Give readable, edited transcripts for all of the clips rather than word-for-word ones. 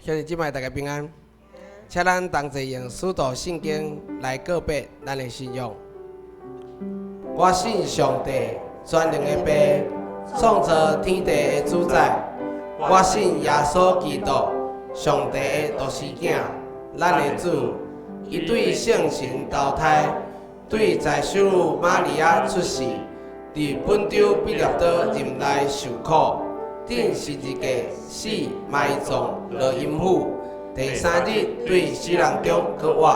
兄弟姊妹，大家平安。请咱同齐用使徒圣经来告白咱的信仰。我信上帝，全能的爸，创造天地的主宰。我信耶稣基督，上帝的独生子，咱的主。伊对圣神投胎，对在修女玛利亚出世，伫本州彼拉多任内受苦。 顶十字架死埋葬落阴府，第三日对死人中搁活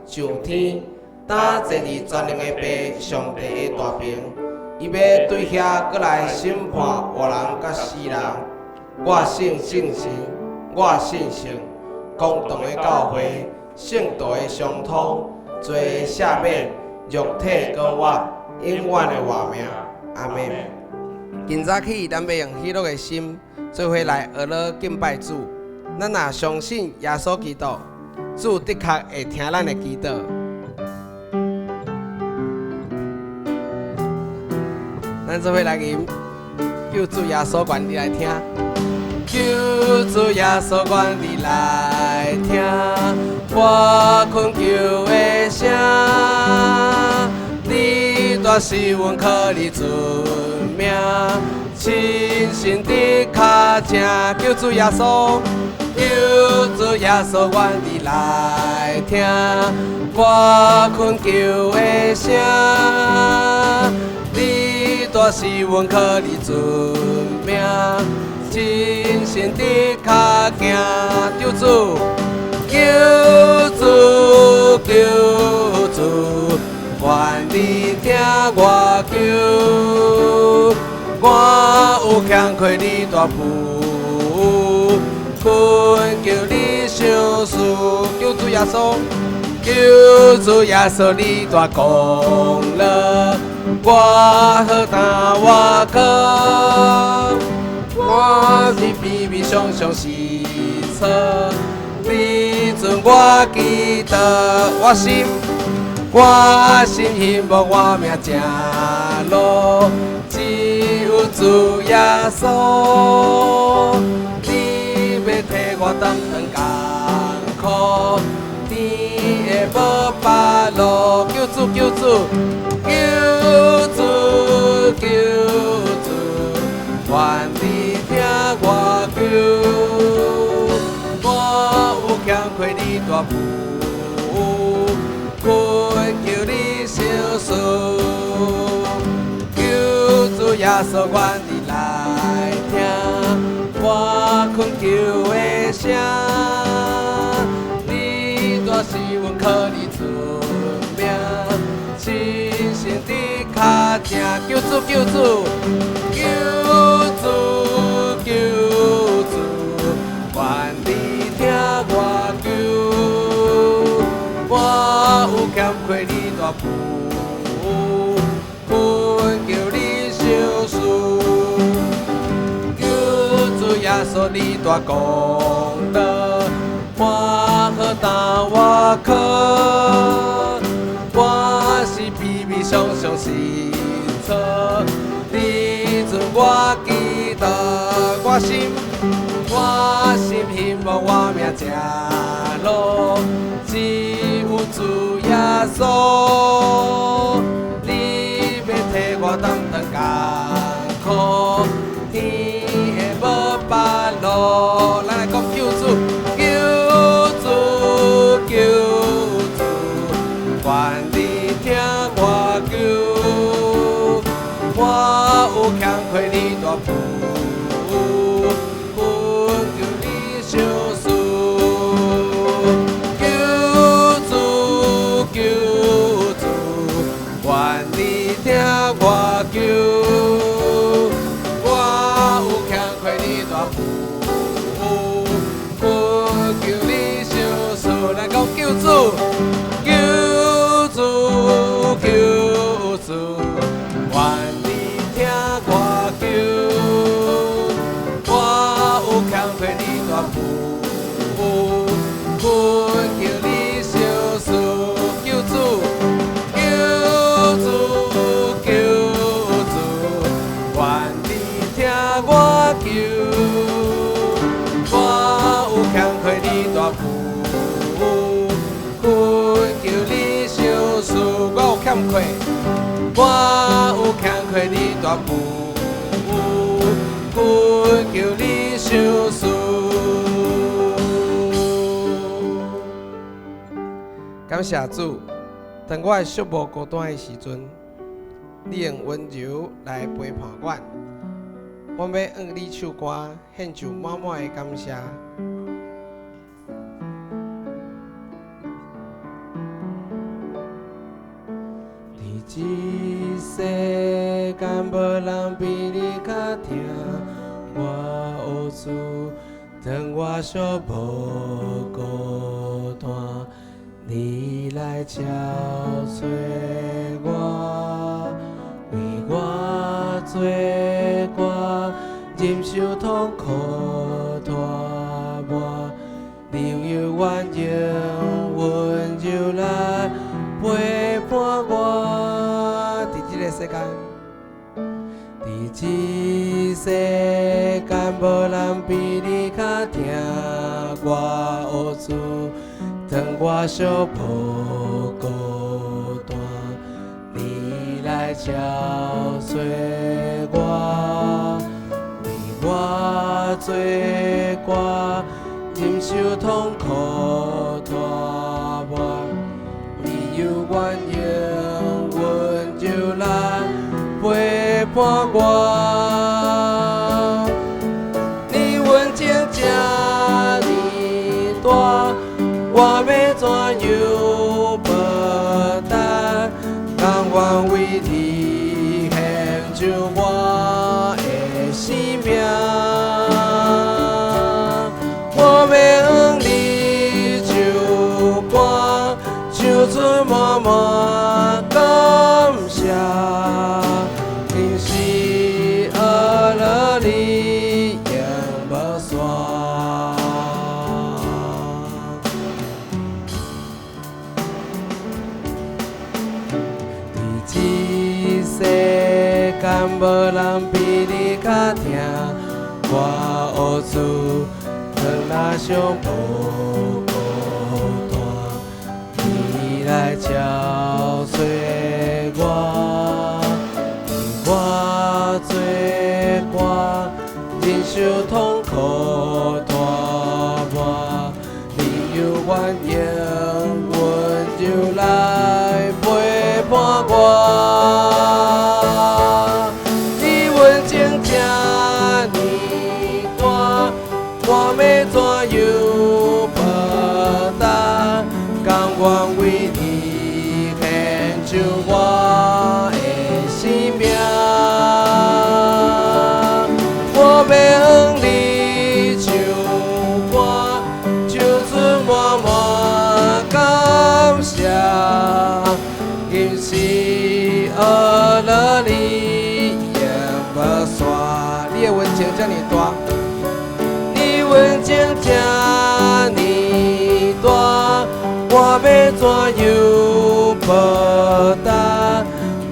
上天，打坐伫全能的爸上帝的大屏，伊要对遐搁来审判活人甲死人。我信圣神，我信神，公堂的教会，圣道的相通，罪赦免，肉体搁活，永远的活命。阿门。 今早起，咱要用喜乐的心，做伙来学乐敬拜主。咱若相信耶稣基督，主的确会听咱的祈祷。咱做伙来吟，求主耶稣愿你来听，求主耶稣愿你来听，我困求的声，你大是阮靠你尊。 命，亲身的脚正，求主耶稣，求主耶稣，愿你来听我困求的声。你大是阮靠你尊命，亲身的脚行，求主，求主，求主，愿你听我求。 我有欠亏你大父，困求你相思，求主耶稣，求主耶稣你大功劳，我何担我靠，我是比比上上是错，你准我记得，我心希望我命正路。 主耶稣，你要替我担当艰苦，天的无白路，求主，求主，求主，求主，愿你听我求，我有欠亏你大父，困求你相思。 耶稣，愿你来听我困求的声，你大是阮靠你尊命，亲身的脚正，求主，求主，求主，求主，愿你听我求，我有欠亏你大父。 耶稣你大功劳，我何担我靠？我是比比上上是错，你准我记得，我心希望我命正路，只有主耶稣，你要替我担艰苦。 路，咱来讲求主，求主，求主，愿你听我求，我有欠亏你大父，困求你相思，求主，求主，愿你听我求，我有欠亏你大父。 求主，求主，求主，愿你听我求，我有欠亏你大富，恳求你相思。感谢主，当我的寂寞孤单的时阵，你用温柔来陪伴我。我要用你唱歌，献上满满的感谢。这世间无人比你较疼我无助，当我寂无孤单，你来照找我，为我做歌，忍受痛苦拖磨，你有原用温柔来陪伴我。在这个世间，在这世间，无人比你较疼我无助。当我寂无孤单，你来照找我，为我做歌，忍受痛苦拖磨，你有原用温柔来陪伴我。你温情这呢大，我要怎样报答？甘愿为你献上我的生命。我要向你唱歌，唱出满满感谢。因是阿拉你永无散。这世间无人比你较疼我无助，当若想无孤单，你来照找我，为我做歌，忍受痛苦拖磨，你有原用温柔来陪伴我。你温情这呢大，我要怎样报答？甘愿为你献上我的生命。我要向你唱歌，唱出满满感谢。因是阿拉你永无散。你的温情这么大，你温情这么大，我要怎样报答？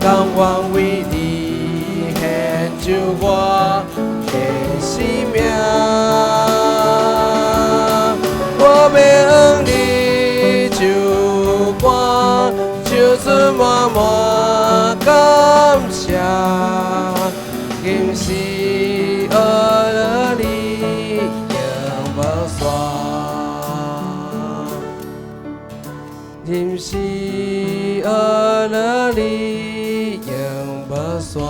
甘愿为你献上我的生命。我要向你唱歌，唱出满满感谢。因是阿拉你永无散，因是阿拉你永无散，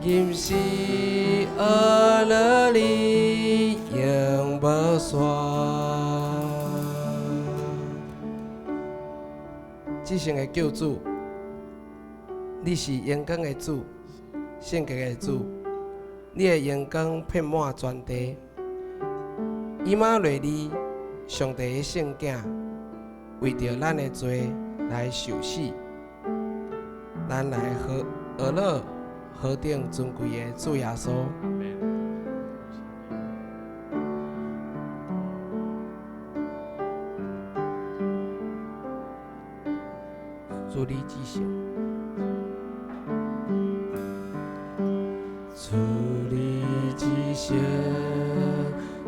因是阿拉你永无散。这生的救主，你是阳光的主，圣洁的主，你的阳光遍满全地。以马内利，上帝的圣囝，为着咱的罪来受死，咱来学乐何等尊贵的主耶稣。主你之圣，主你之圣，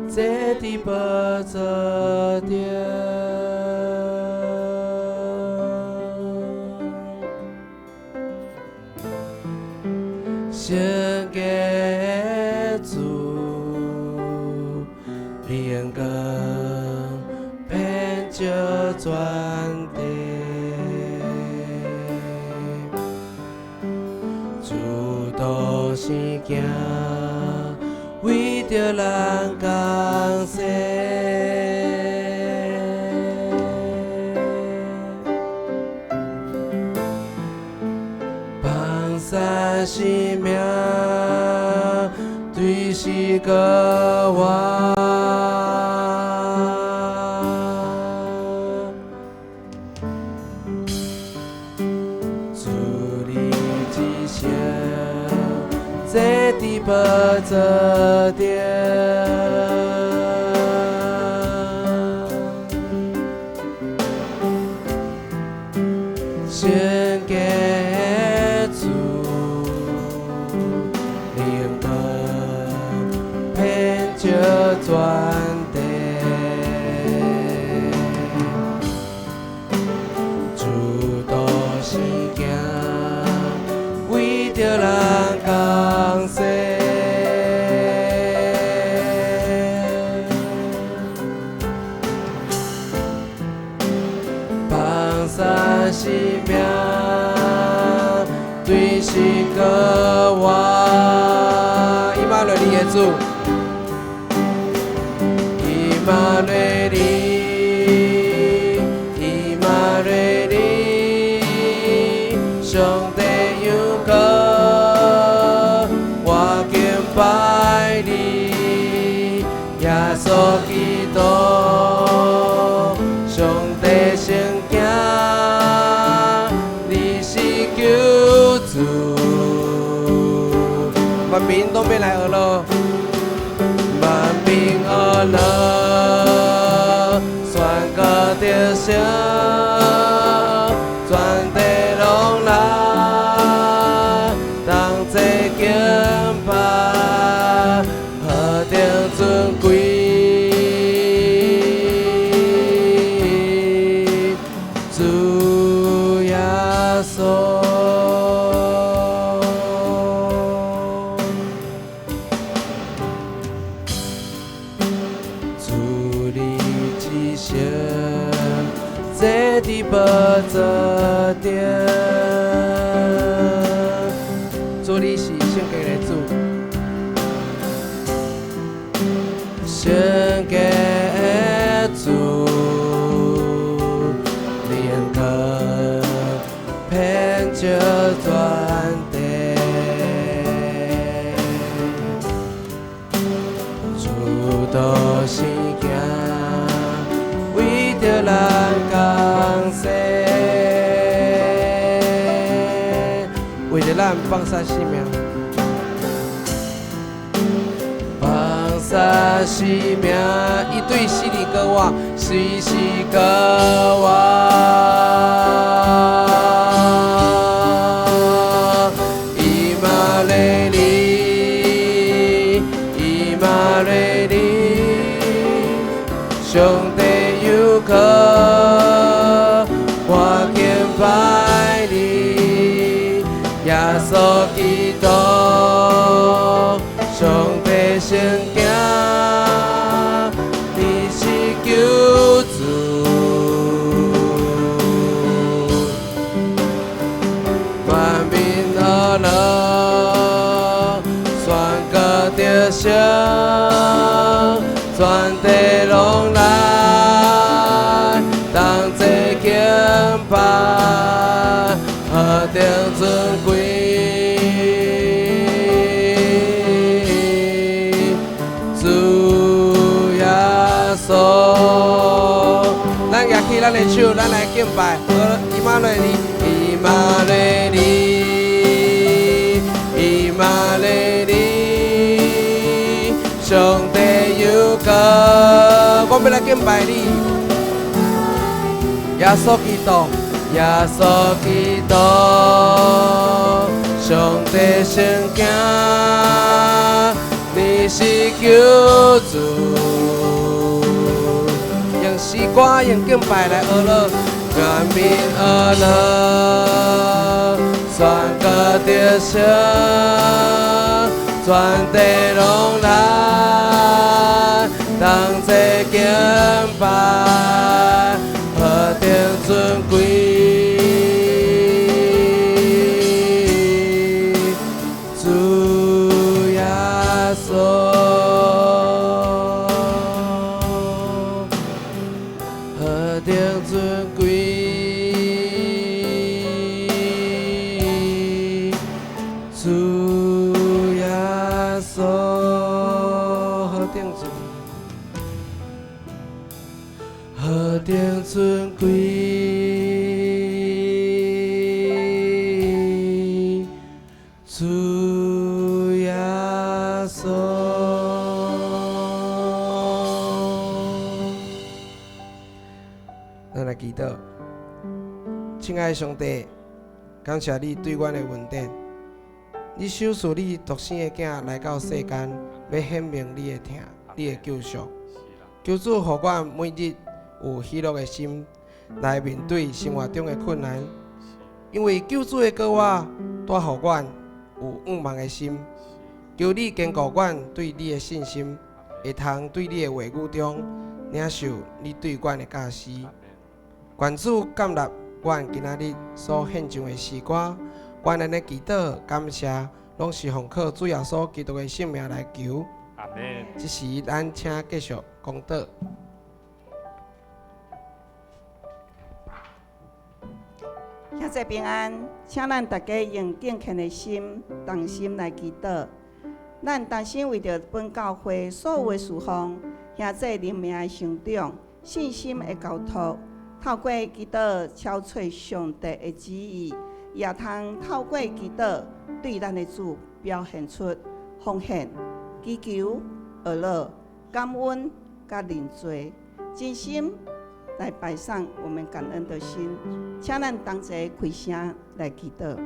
坐伫宝座顶，献给主，你恩光遍照全地，主道是行，为着人降世。放生命，对是个我。主你之声，这地不做掉。献给主，你恩光遍照全地，主道是行，为着人降世。放生生命，对是个我。以马内利的主，以马内利，以马内利，上帝有可，我敬拜你，耶稣基督，上帝圣行。万民都别来娱乐，万民娱乐，宣告着声，全地拢来，同齐敬拜，何等尊贵，主耶稣。这地不做掉，主你是献给的主，献给主，你恩光遍照全地，主道是行。为着人降世，为着咱放下生命，放下生命，伊对是你个我，是个我。以马内利，以马内利，上帝。可我敬拜你，耶稣基督，上帝圣行，你是救主，万民娱乐，宣告着声，全地拢来。同齐敬拜，何等尊贵，主耶稣。咱举起咱的手，咱来敬拜。以马内利，以马内利，以马内利，上帝有可，我要来敬拜你。耶稣基督，耶稣基督，上帝圣行，你是救主。用诗歌，用敬拜来娱乐，全民娱乐，全国着成，全地拢来，同齐敬拜，何等尊贵。主耶稣，何等尊贵。主耶稣，何等尊，何等尊贵。主耶稣，咱来祈祷。亲爱的上帝，感谢你对阮的恩典。你手赐你独生的囝来到世间，要显明你的疼，你的救赎。求主，予阮每日有喜乐的心来面对生活中的困难，因为救主的告我带予阮有仰望的心。求你坚固阮对你的信心，会通对你的话语中领受你对阮的教示。愿主感纳阮今仔日所献上的诗歌。愿咱的祈祷、感谢，拢是奉靠主耶稣基督的性命来求。阿门。这时，咱请继续讲道。现在平安，请咱大家用敬虔的心、同心来祈祷。咱同心为着本教会所有的事奉，现在灵命的成长、信心的交托，透过祈祷超出上帝的旨意。也通透过祈祷对咱的主表现出奉献、祈求、乐乐、感恩、甲认罪，真心来摆上我们感恩的心。请咱同齐开声来祈祷。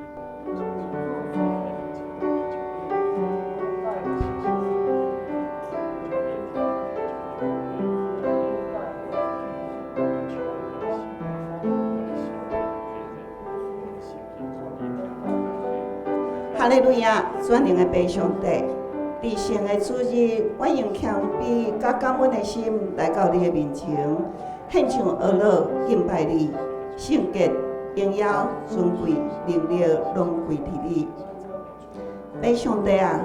哈利路亚！全能的父上帝，至圣的主日，我用谦卑甲感恩的心来到你的面前，献上乐乐敬拜你，圣洁、荣耀、尊贵、能力拢归伫你。父上帝啊，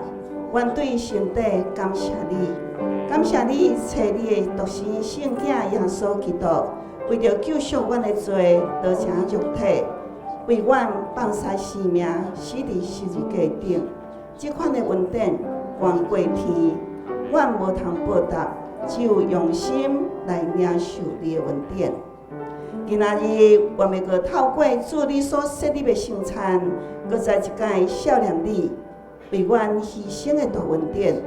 愿对上帝感谢你，感谢你找你的独生圣子耶稣基督，为着救赎阮的罪，道成肉体。为阮放下性命，死伫十字架顶，这款的恩典远过天，阮无通报答，只有用心来领受你的恩典。今仔日，我们阁透过主你所设立的圣餐，阁再一届孝念你，为阮牺牲的大恩典，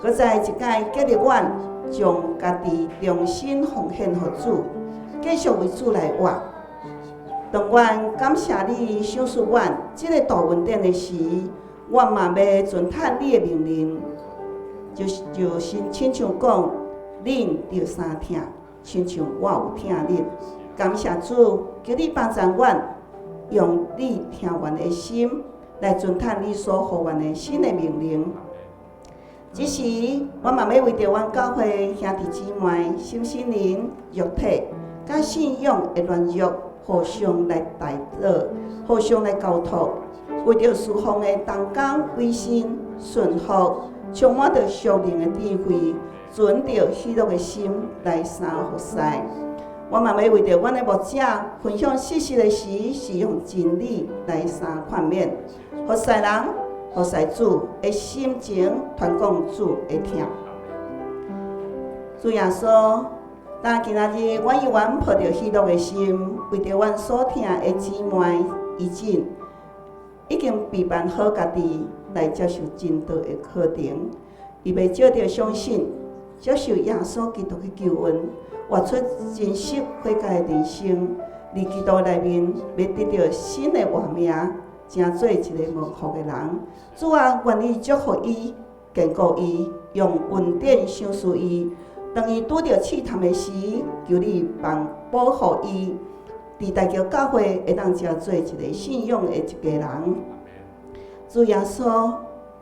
阁再一届激励阮将家己重新奉献予主，继续为主来活。当阮感谢你赏赐阮这个大恩典的时，阮嘛要遵探你的命令，就是亲像讲，恁着三听，亲像我有听恁。感谢主，求你帮助阮，用你听完的心来遵探你所予阮的新的命令。这时，阮嘛要为着阮教会兄弟姊妹心灵、肉体、甲信仰的软弱。互相来代祷，互相来交托，为着侍奉的同工归心顺服，充满着属灵的智慧，存着喜乐的心来三服侍。我嘛要为着阮的牧者分享信息的时，是用真理来三劝勉，服侍人、服侍主的心情传讲主的听。主耶稣。但今仔日，阮依然抱着喜乐的心，为着阮所听的姊妹医诊，已经备办好家己来接受真道的课程，伊要照着相信，接受耶稣基督的救恩，活出真实悔改的人生。伫基督内面，要得到新的活命，成做一个蒙福的人。主啊，愿意祝福伊，坚固伊，用恩典赏赐伊。当伊拄着试探的时，求你帮保护伊，伫大桥教会会当真做一个信仰的一家人。主耶稣，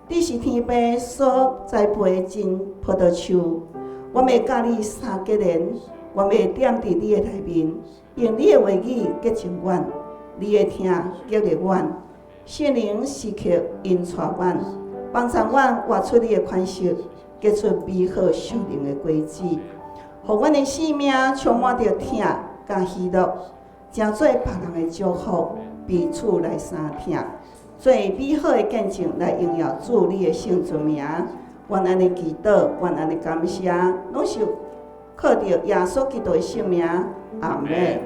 你是天父所栽培的真葡萄树，我们甲你相结连，我们会踮伫你的内面，用你的话语结情愿，你的听激励阮，圣灵时刻引带阮，帮助阮活出你的款式，结出美好属灵的果子，互阮的生命充满着疼甲喜乐，成做别人的祝福，彼此来相听。做美好的见证来荣耀主你的圣尊名，愿安尼祈祷，愿安尼感谢，拢是靠着耶稣基督的圣名，阿门。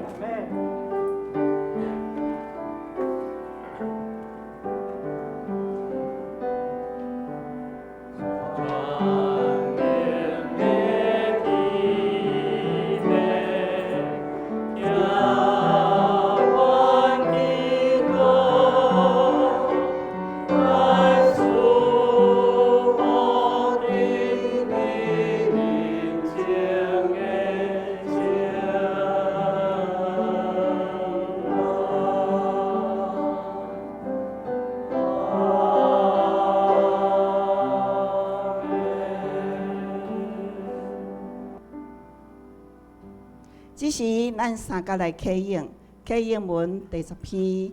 这时，咱三甲来启应，启应文第10篇，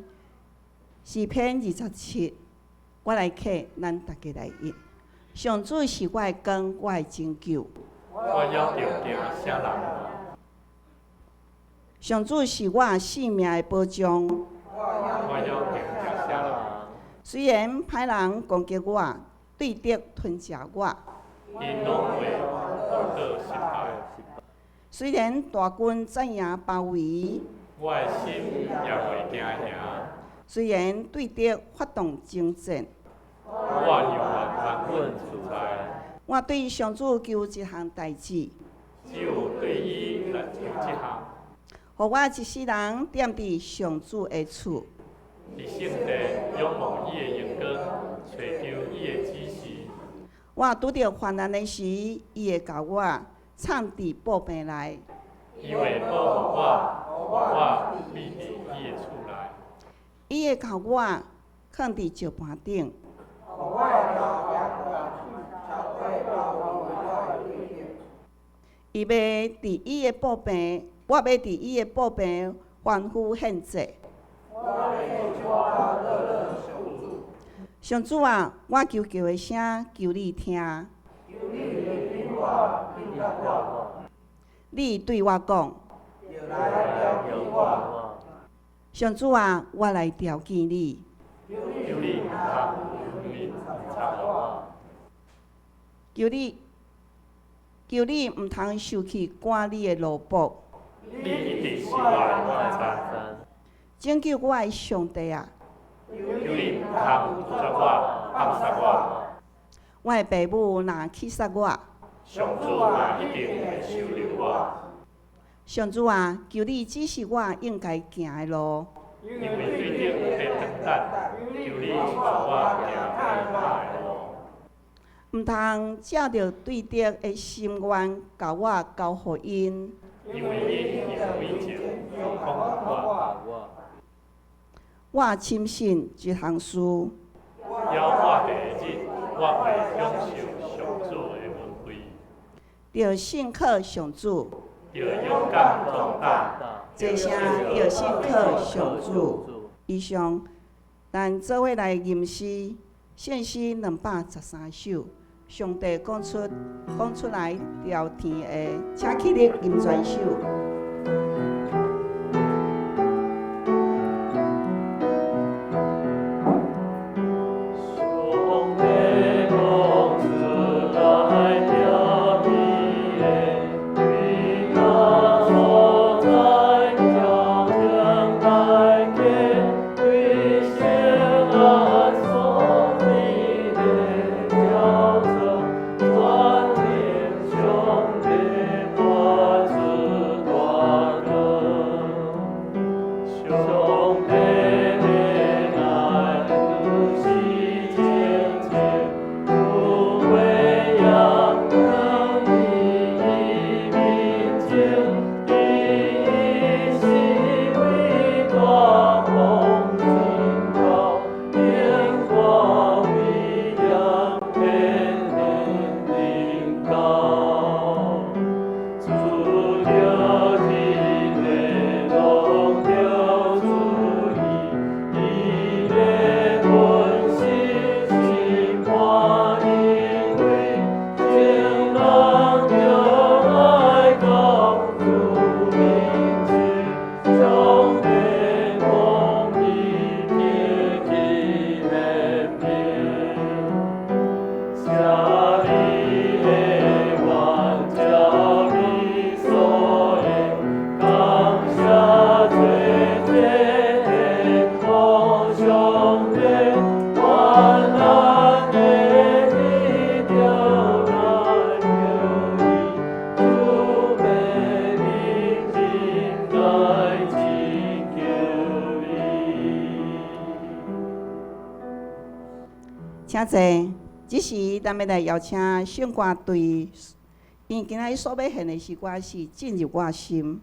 诗篇27，我来启，咱大家来应。上主是我的光，我的拯救。我要着行啥人？上主是我性命的保障。我要着行啥人？虽然歹人攻击我，对敌吞食我，因拢会报倒失败。虽然大军战赢包围，我的心也袂惊吓。虽然对敌发动征战，我犹原安稳自在。我对上主求一项代志，只有对伊来求这项。互我一世人踮伫上主的厝，伫圣地仰望伊的荣光，找求伊的指示。我拄着患难的时，伊会甲我藏伫宝贝内。伊会保护我避伫伊的厝内。伊会甲我放伫石盘顶。伊要伫伊的宝贝，我要伫伊的宝贝欢呼献祭。上主啊，我求叫的声，求你听。你对我讲，上主啊，我来朝见你。求你毋通面插我。求你毋通受去赶你的萝卜。你一定是我的晚餐。拯救我的上帝啊！求你毋通捉我、暗杀我。我的爸母若气杀我，上主嘛一定会收留我。上主啊，求你指示我应该行的路。因为对敌会等待，求你带我行平坦的路。毋通照着对敌的心愿，甲我交互因。因为因有以前有讲我。我深信一项事，了我第一日，我会享受上主的恩惠。着信靠上主，着勇敢壮大，这声着信靠上主。以上，咱做伙来吟诗，献诗213首。上帝讲出来调天的，请起立吟全首。我请坐。这时，咱要来邀请献歌队，因今仔日所要献的诗歌是进入我心。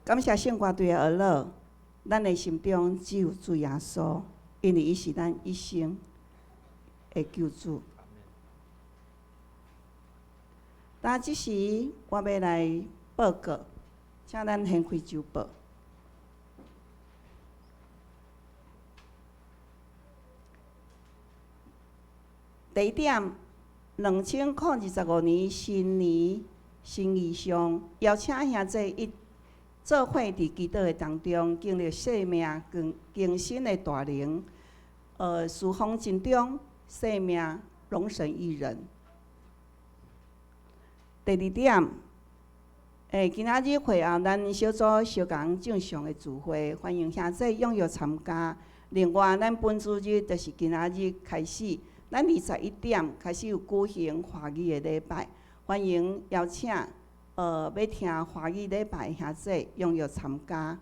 感谢圣歌队的儿乐，咱的心中只有主耶稣，因为伊是咱一生的救主。但即时我要来报告，请咱掀开周报。第一点，2025年新年新意象，邀请兄弟一做伙伫基督的当中，经历生命更新的大能，四方真中，生命荣神益人。第二点，今仔日会后咱小组小共正常的聚会，欢迎兄弟踊跃参加。另外，咱本主日就是今仔日开始，咱21点开始有举行华语的礼拜，欢迎邀请要听华语礼拜的兄弟踊跃参加。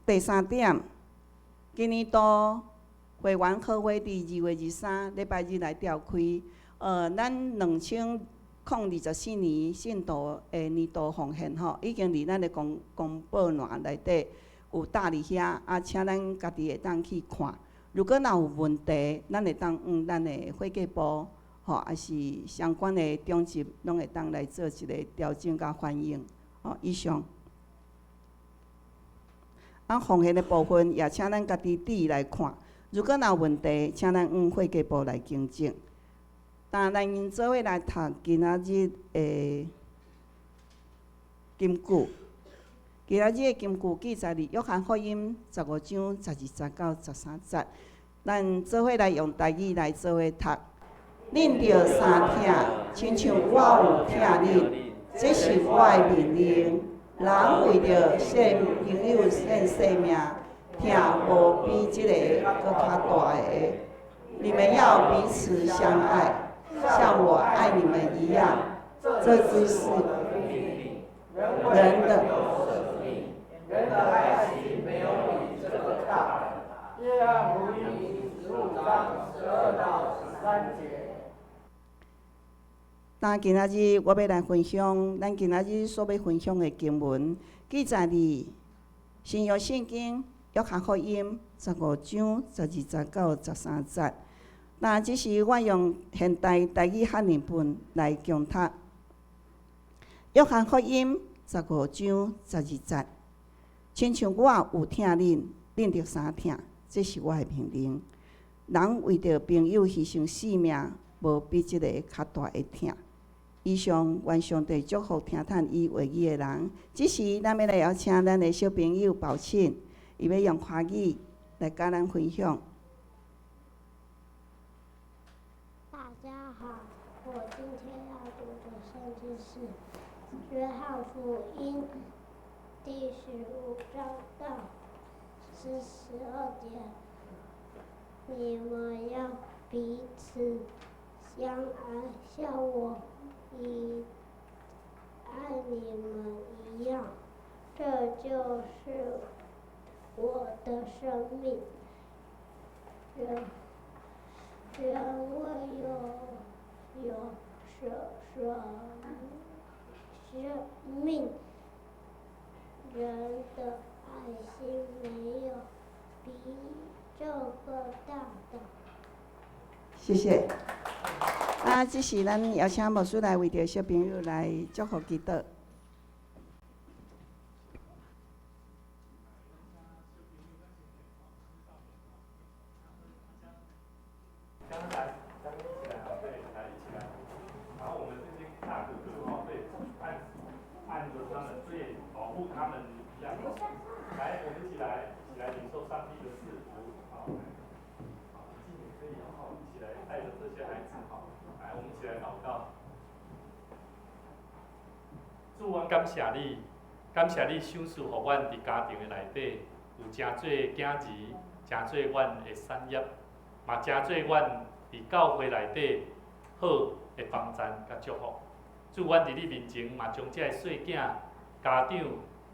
第3点，今年度会员好会伫2月23礼拜日来召开。咱2024年信徒的年度奉献吼，已经伫咱的公报栏内底有搭伫遐，请咱家己会当去看。如果若有问题，咱会当咱的会计部吼，也是相关的中心，拢会当来做一个调整甲反映。以上。奉献的部分也请咱家己注意来看。如果若有问题，请咱会计部来更正。但咱因做伙来读今仔日的金句。今仔日的金句记载伫约翰福音15章12节到13节。咱做伙来用台语来做伙读。恁着相听，亲像我有听恁，这是我的命令。人为着献朋友献性命，听无比这个搁较大的。你们要彼此相爱，像我爱你们一样。这就是人的。人的爱心没有比这个大。约翰福音15章12到13节。今仔日我要来分享，咱今仔日所要分享的经文，记载伫新约圣经约翰福音15章12节到13节。这是我用现代台语汉译本来共读。约翰福音15章12节，亲像我有听恁，恁着相听，这是我的命令。人为着朋友牺牲性命，无比这个较大的疼。以上愿上帝祝福听叹伊话语的人。这时，咱要来邀请咱的小朋友宝庆，伊要用华语来甲咱分享。大家好，我今天要读的圣经是《约翰福音》第15章到12节。你们要彼此相爱，像我已爱你们一样，这就是我的生命。人为有生命，人的爱心没有比这个大的。谢谢。这时咱邀请牧师来为着小朋友来祝福祈祷。主，阮感谢你，感谢你赏赐互阮伫家庭的内底有真侪囝儿，真侪阮的产业，嘛真侪阮伫教会内底好的帮衬甲祝福。主，阮伫你面前嘛将这细囝、家长、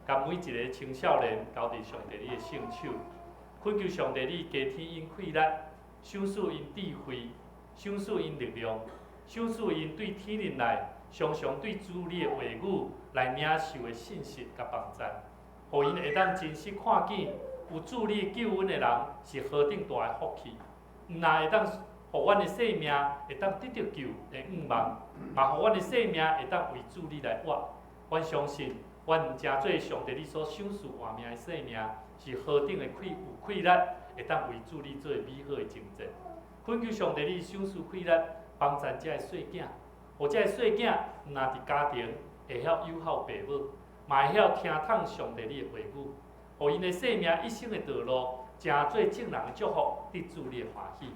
甲每一个青少年交伫上帝你的圣手，恳求上帝你加添因气力，赏赐因智慧，赏赐因力量，赏赐因对天灵内常常对主你的话语来领受的信息甲帮助，互因会当真实看见有主你救恩的人是何等大的福气，毋但会当互阮的性命会当得到救的愿望，嘛互阮的性命会当为主你来活。阮相信，阮真做上帝你所赏赐活命的性命是何等的有气力，会当为主你做美好的见证。恳求上帝你赏赐气力，帮助这细囝。或者细囝，毋但伫家庭会晓友好父母，嘛会晓听从上帝你的话语，互因的生命一生的道路，真做正人的祝福，得主你的欢喜。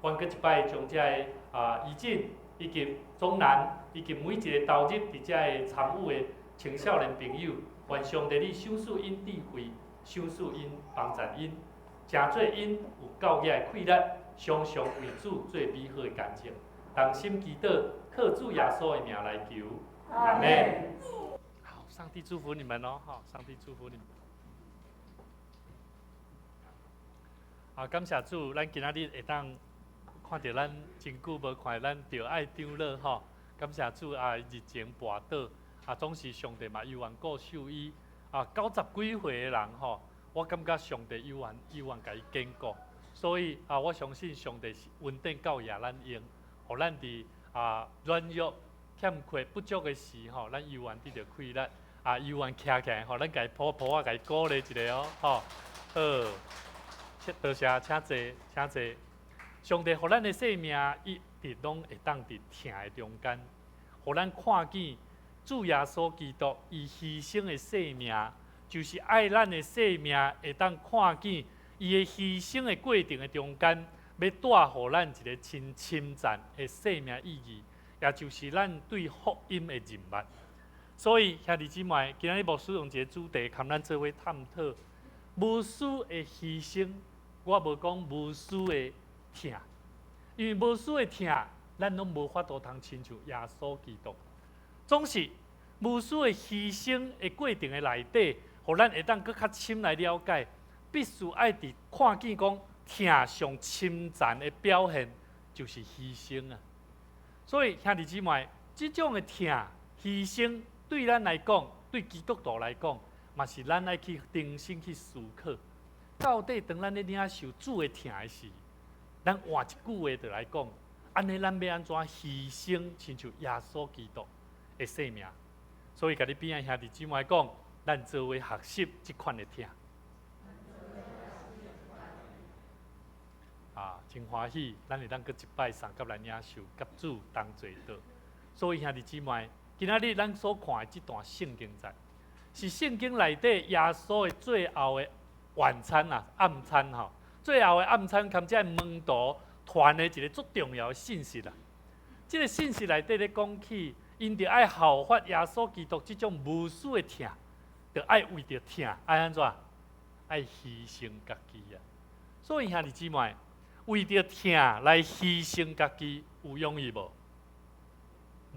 阮搁一摆将这个义诊以及总男以及每一个投入伫这个参与的青少年朋友，愿上帝你赏赐因智慧，赏赐因帮助因，真做因有教育的气力，常常为主做美好的见证。同心祈祷，靠主耶稣的名来求，阿门。好，上帝祝福你们哦，好，上帝祝福你们。好，感谢主，咱今仔日会当看到咱真久无看，咱着爱张乐吼。感谢主啊，日前跋倒啊，总是上帝嘛有缘顾守伊啊，90几岁的人吼，我感觉上帝有缘甲伊坚固，所以啊，我相信上帝是稳定教育咱用，互咱伫软弱、欠缺、不足的时吼，咱有缘得到快乐啊，有缘徛起来吼，咱家抱抱啊，家鼓励一下哦，吼，好，多谢，请坐，请坐。上帝互咱的生命一直拢会当伫疼的中间，互咱看见主耶稣基督伊牺牲的生命，就是爱咱的生命会当看见伊的牺牲的过程的中间，要带互咱一个真称赞的生命意义，也就是咱对福音的认捌。所以兄弟姊妹，今日牧师用一个主题，跟咱做伙探讨无私的牺牲。我无讲无私的疼，因为无私的疼，咱拢无法度通亲像耶稣基督。总是无私的牺牲的过程的内底，互咱会当搁较深来了解，必须爱伫看见讲疼上称赞的表现就是牺牲啊。所以兄弟姊妹，这种的疼牺牲对咱来讲，对基督徒来讲，嘛是咱爱去定心去思考。到底当咱咧领受主的疼的时，咱换一句话就来讲，安尼咱要安怎牺牲，亲像耶稣基督的生命？所以，甲你边仔兄弟姊妹讲，咱做伙学习这款的疼。真欢喜，咱会当搁一摆送甲咱领受，甲主同做道。所以兄弟姊妹，今仔日咱所看的这段圣经节，是圣经内底耶稣的最后的晚餐啊，暗餐吼，最后的暗餐，含这门徒传的一个足重要的信息啦。这个信息内底咧讲起，因着爱效法耶稣基督这种无私的疼，着爱为着疼，爱安怎？爱牺牲家己啊！所以兄弟姊妹，为着疼来牺牲家己，有容易无？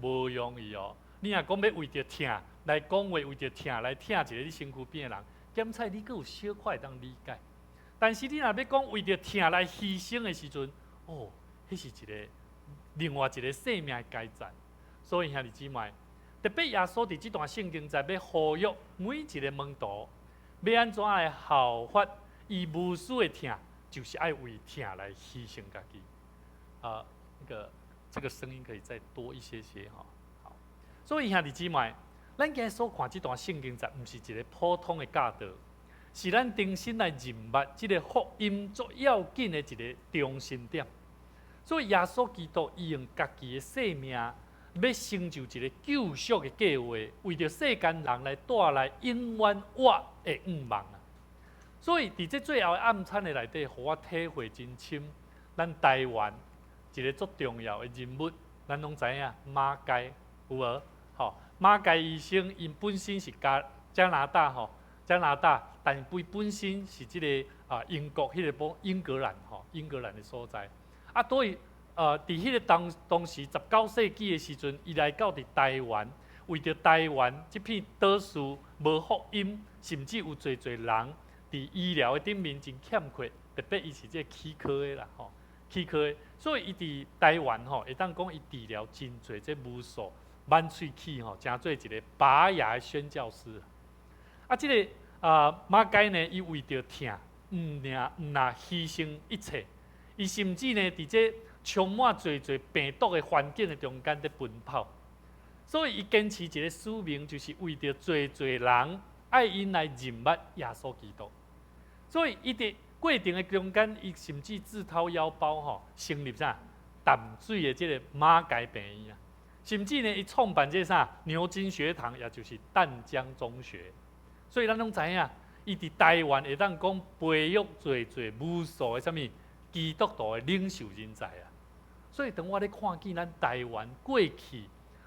无容易哦。你若讲要为着疼来讲话，为着疼来疼一个你身躯边的人。检菜你阁有小可会当理解，但是你若要讲为着疼来牺牲的时阵，哦，迄是一个另外一个生命的阶段。所以兄弟姊妹，特别耶稣伫这段圣经在要呼吁每一个门徒，要安怎来效法伊无私的疼，就是爱为疼来牺牲家己。这个声音可以再多一些些哈。好，所以兄弟姊妹。咱今日所看这段圣经，毋是一个普通的教导，是咱重新来认捌这个福音最要紧的一个中心点。所以耶稣基督伊用家己的生命，要成就一个救赎的计划，为着世间人来带来永远活的愿望啊！所以伫这最后的暗餐的内底，互我体会真深。咱台湾一个足重要的人物，咱拢知影马偕有无？吼。马偕医生，因本身是加拿大吼，加拿大，但伊本身是这个英国迄个英格兰吼，英格兰的所在。啊，所以伫迄个当时19世纪的时阵，伊来到伫台湾，为着台湾这片岛屿无福音，甚至有侪人伫医疗的顶面真欠缺，特别伊是这个齿科的啦吼，齿科的，所以伊伫台湾吼，会当讲伊治疗真侪这无数。满喙齿吼，成做一个拔牙的宣教师。啊，这个马偕呢，伊为着疼，毋牺牲一切，伊甚至呢，伫这充满侪病毒的环境的中间在奔跑。所以伊坚持一个使命，就是为着侪人爱因来认捌耶稣基督。所以伊伫过程的中间，伊甚至自掏腰包吼，成立啥淡水的这个马偕病院啊。甚至呢，伊创办这啥牛津学堂，也就是淡江中学。所以咱拢知影，伊伫台湾会当讲培育侪无数的啥物基督徒的领袖人才啊。所以当我咧看见咱台湾过去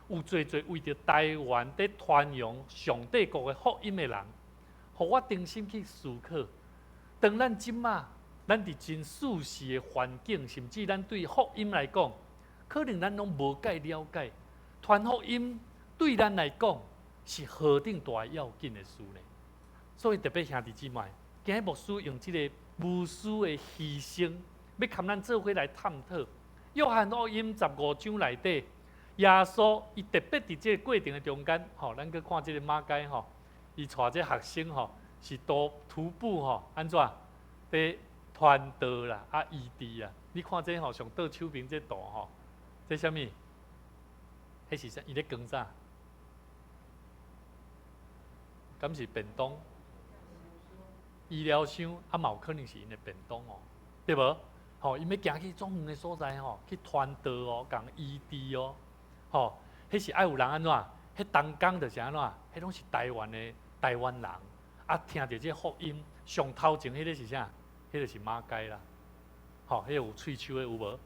有侪为着台湾在传扬上帝国的福音的人，互我定心去思考。当咱即马，咱伫真舒适的环境，甚至咱对福音来讲，可能咱拢无解了解。传福音对咱来讲是何等大要紧的事呢？所以特别兄弟姊妹，今日牧师用这个无私的牺牲，要跟咱做伙来探讨。约翰福音15章内底，耶稣伊特别伫这个过程的中间，咱去看这个马街伊带这学生是徒步安怎？伫传道啦，医治啊！你看这上倒手边这图这啥物？迄是啥？伊咧讲啥？敢是便当？医疗箱嘛有可能是因的便当对无？因要行去种远的所在去传道共医治迄是爱有人安怎？迄当工就是安怎？迄拢是台湾人，听到这福音，上头前迄个是啥？迄个是马街啦，迄个有喙鬚的有无？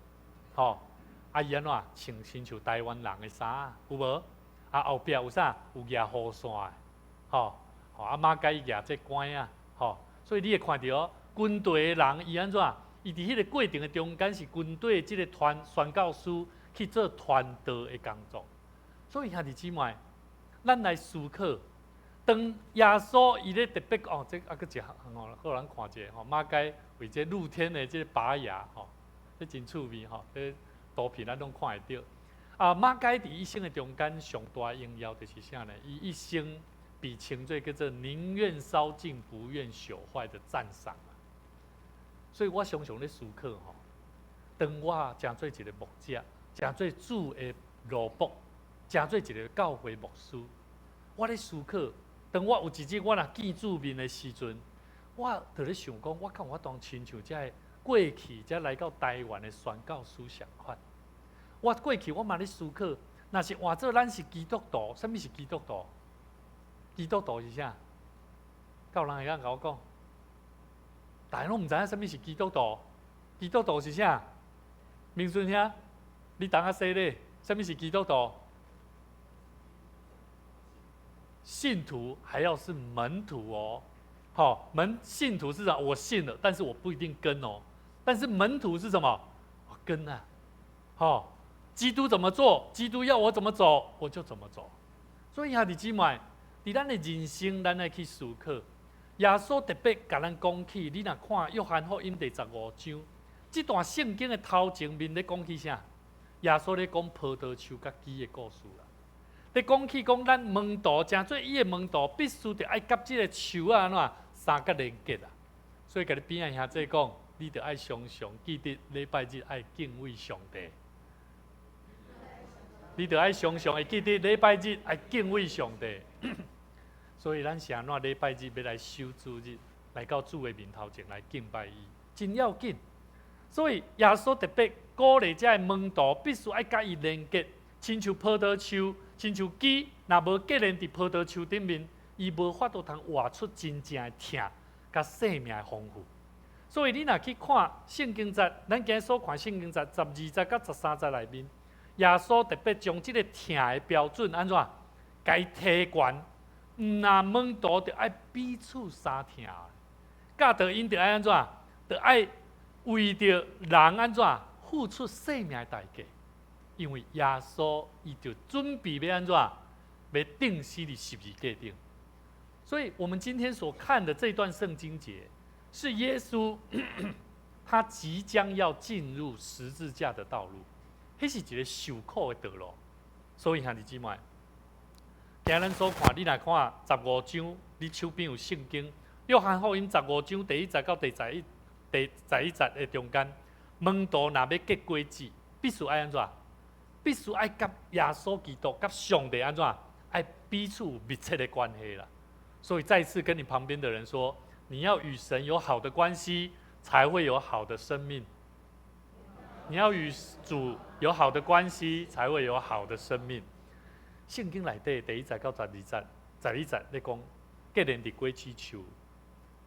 伊安怎穿亲像台湾人的衫有无？后壁有啥？有举雨伞的，马街伊举这管所以你会看到军队的人伊安怎？伊伫迄个过程的中间是军队即个宣教师去做传道的工作。所以兄弟姊妹，咱来思考，当耶稣伊咧特别这搁一项互人看者马街为这露天的这个拔牙这真趣味这图片咱拢看会到。马街伫一生的中间上大荣耀就是啥呢？伊一生被称作叫做宁愿烧尽不愿朽坏的赞赏所以我常常咧思考当我成做一个牧者，成做主的奴仆，成做一个教会牧师，我咧思考，当我有一日我若见主面的时阵，我就咧想讲，我敢有法当亲像这过去才来到台湾的宣教师相款。我过去我嘛咧思考，若是换做咱是基督徒，什么是基督徒？基督徒是啥？有人会甲我讲，大家拢唔知影什么是基督徒。基督徒是啥？明顺兄，你当下说咧，什么是基督徒？信徒还要是门徒信徒是啥？我信了，但是我不一定跟但是门徒是什么？我跟啊。基督怎么做？基督要我怎么走，我就怎么走。所以兄弟姊妹，伫咱的人生，咱来去思考。耶稣特别甲咱讲起，你若看约翰福音第15章，这段圣经的头前面咧讲起啥？耶稣咧讲葡萄树甲枝的故事啦。咧讲起讲咱门徒，诚做伊的门徒，必须得爱甲这个树安怎三角连结啊。所以甲你边仔兄弟讲，你得爱常常记得礼拜日爱敬畏上帝。你得爱常常会记得礼拜日爱敬畏上帝。所以咱是安怎礼拜日要来守主日，来到主的面头前来敬拜伊，真要紧。所以耶稣特别鼓励这门徒必须爱甲伊连结，亲像葡萄树，亲像枝，若无结连伫葡萄树顶面，伊无法度通活出真正的疼，甲生命的丰富。所以你若去看圣经节，咱今日所看圣经节12节甲13节内面，耶稣特别将这个疼的标准安怎，甲伊提悬。那门徒就爱彼此相疼，教导因就爱安怎？就爱为着人安怎付出生命的代价？因为耶稣伊就准备要安怎？要钉死伫十字架顶。所以，我们今天所看的这段圣经节，是耶稣他即将要进入十字架的道路，迄是一个受苦的道路。所以，兄弟姊妹。今咱所看，你来看15章，你手边有圣经。约翰福音15章第1节到第11节的中间，门徒若要结果子，必须爱安怎？必须爱甲耶稣基督、甲上帝安怎？爱彼此有密切的关系啦。所以再次跟你旁边的人说，你要与神有好的关系，才会有好的生命。你要与主有好的关系，才会有好的生命。圣经内底第1节到12节咧讲，结连伫果子树，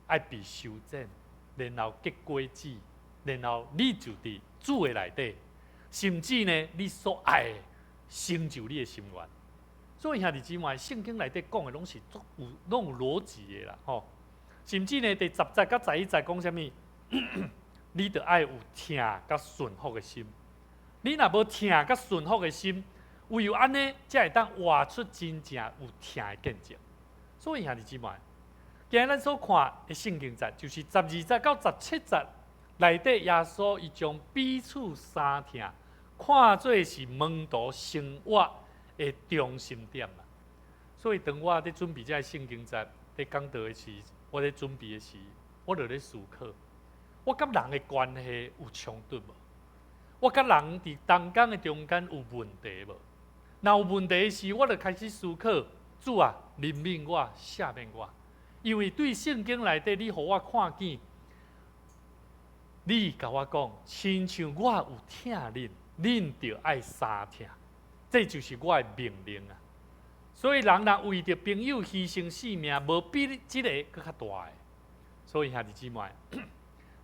爱被修剪，然后结果子，然后你就伫主的内底，甚至呢，你所爱的成就你的心愿。所以兄弟姊妹，圣经内底讲的拢是拢有逻辑的啦，甚至呢，第10节到11节讲啥物？你得爱有听甲顺服的心。你若无疼甲顺服的心，唯有安尼，才会当活出真正有疼的见证。所以兄弟姊妹，今日咱所看的圣经节，就是12节到17节内底，耶稣伊将彼此相疼看做是门徒生活的中心点啦。所以当我伫准备这个圣经节伫讲道的时，我伫准备的时，我就咧思考，我甲人的关系有冲突无？我甲人伫同工的中间有问题无？若有问题时，我就开始思考，主啊，怜悯我，赦免我。因为对圣经内底，你互我看见，你甲我讲，亲像我有疼恁，恁就爱相疼，这就是我的命令啊。所以人若为着朋友牺牲性命，无比这个更较大的。所以兄弟姊妹，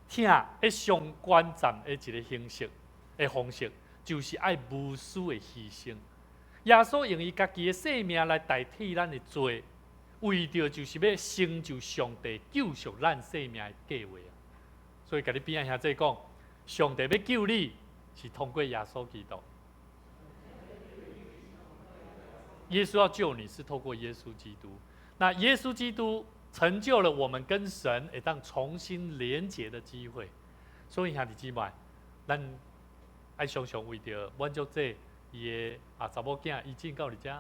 疼的上关键的一个形式的方式，就是爱无私的牺牲。耶稣用伊家己的性命来代替咱的罪，为着就是要成就上帝救赎咱性命的计划啊。所以，甲你边仔兄弟讲，上帝要救你，是通过耶稣基督。耶稣要救你，是透过耶稣基督。那耶稣基督成就了我们跟神会当重新连结的机会。所以兄弟姊妹，咱爱常常为着满足这伊的查某囝移进到你遮，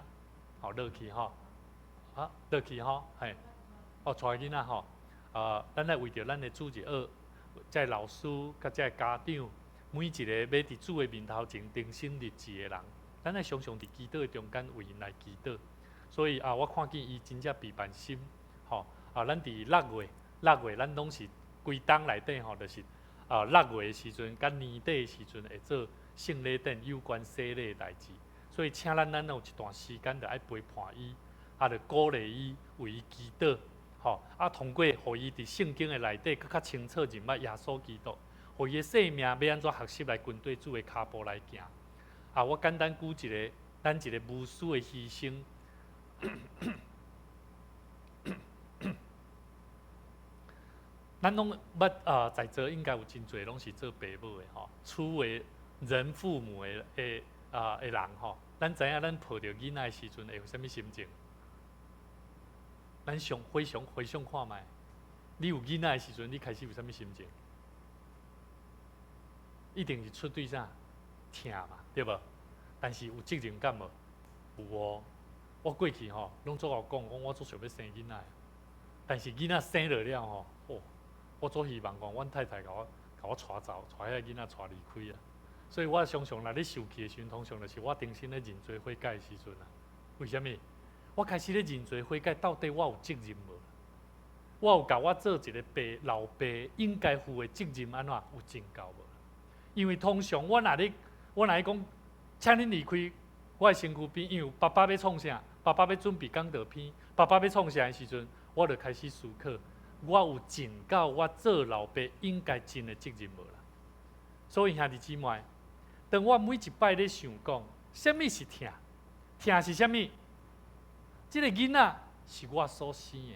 好落去吼，落去吼，嘿，带囡仔吼，咱来为着咱的主日学，即老师甲即家长，每一个要伫主的面头前定心立志的人。咱来常常伫祈祷的中间为因来祈祷，所以我看见伊真正备办心，吼咱伫6月咱拢是规冬内底吼，就是6月的时阵，甲年底的时阵会做圣礼典有关洗礼的代志，所以请咱有一段时间就爱陪伴伊，就鼓励伊为伊祈祷，吼通过互伊伫圣经的内底更较清楚认捌耶稣基督，互伊的性命要安怎学习来跟对主的脚步来行。我简单举咱一个无私的牺牲。咱拢捌在座应该有真侪拢是做爸母的吼，厝为人父母的人吼，咱知影咱抱着囡仔的时阵会有啥物心情？咱回想看卖，你有囡仔的时阵，你开始有啥物心情？一定是出对啥？疼嘛，对无？但是有责任感无？有哦。我过去吼，拢做我讲我做想要生囡仔，但是囡仔生落了吼，我做希望讲，阮太太甲我带走，带迄个囡仔带离开啊。所以我常常来咧受气的时阵，通常就是我重新咧认罪悔改的时阵啊。为什么？我开始咧认罪悔改，到底我有责任无？我有甲我做一个老爸应该负的责任安怎有尽到无？因为通常我若咧讲，请恁离开我的身躯边，因为爸爸要创啥？爸爸要准备讲道片，爸爸要创啥的时阵，我就开始思考，我有尽到我做老爸应该尽的责任无啦？所以兄弟姊妹，当我每一摆咧想讲，什么是疼？疼是啥物？这个囡仔是我所生的。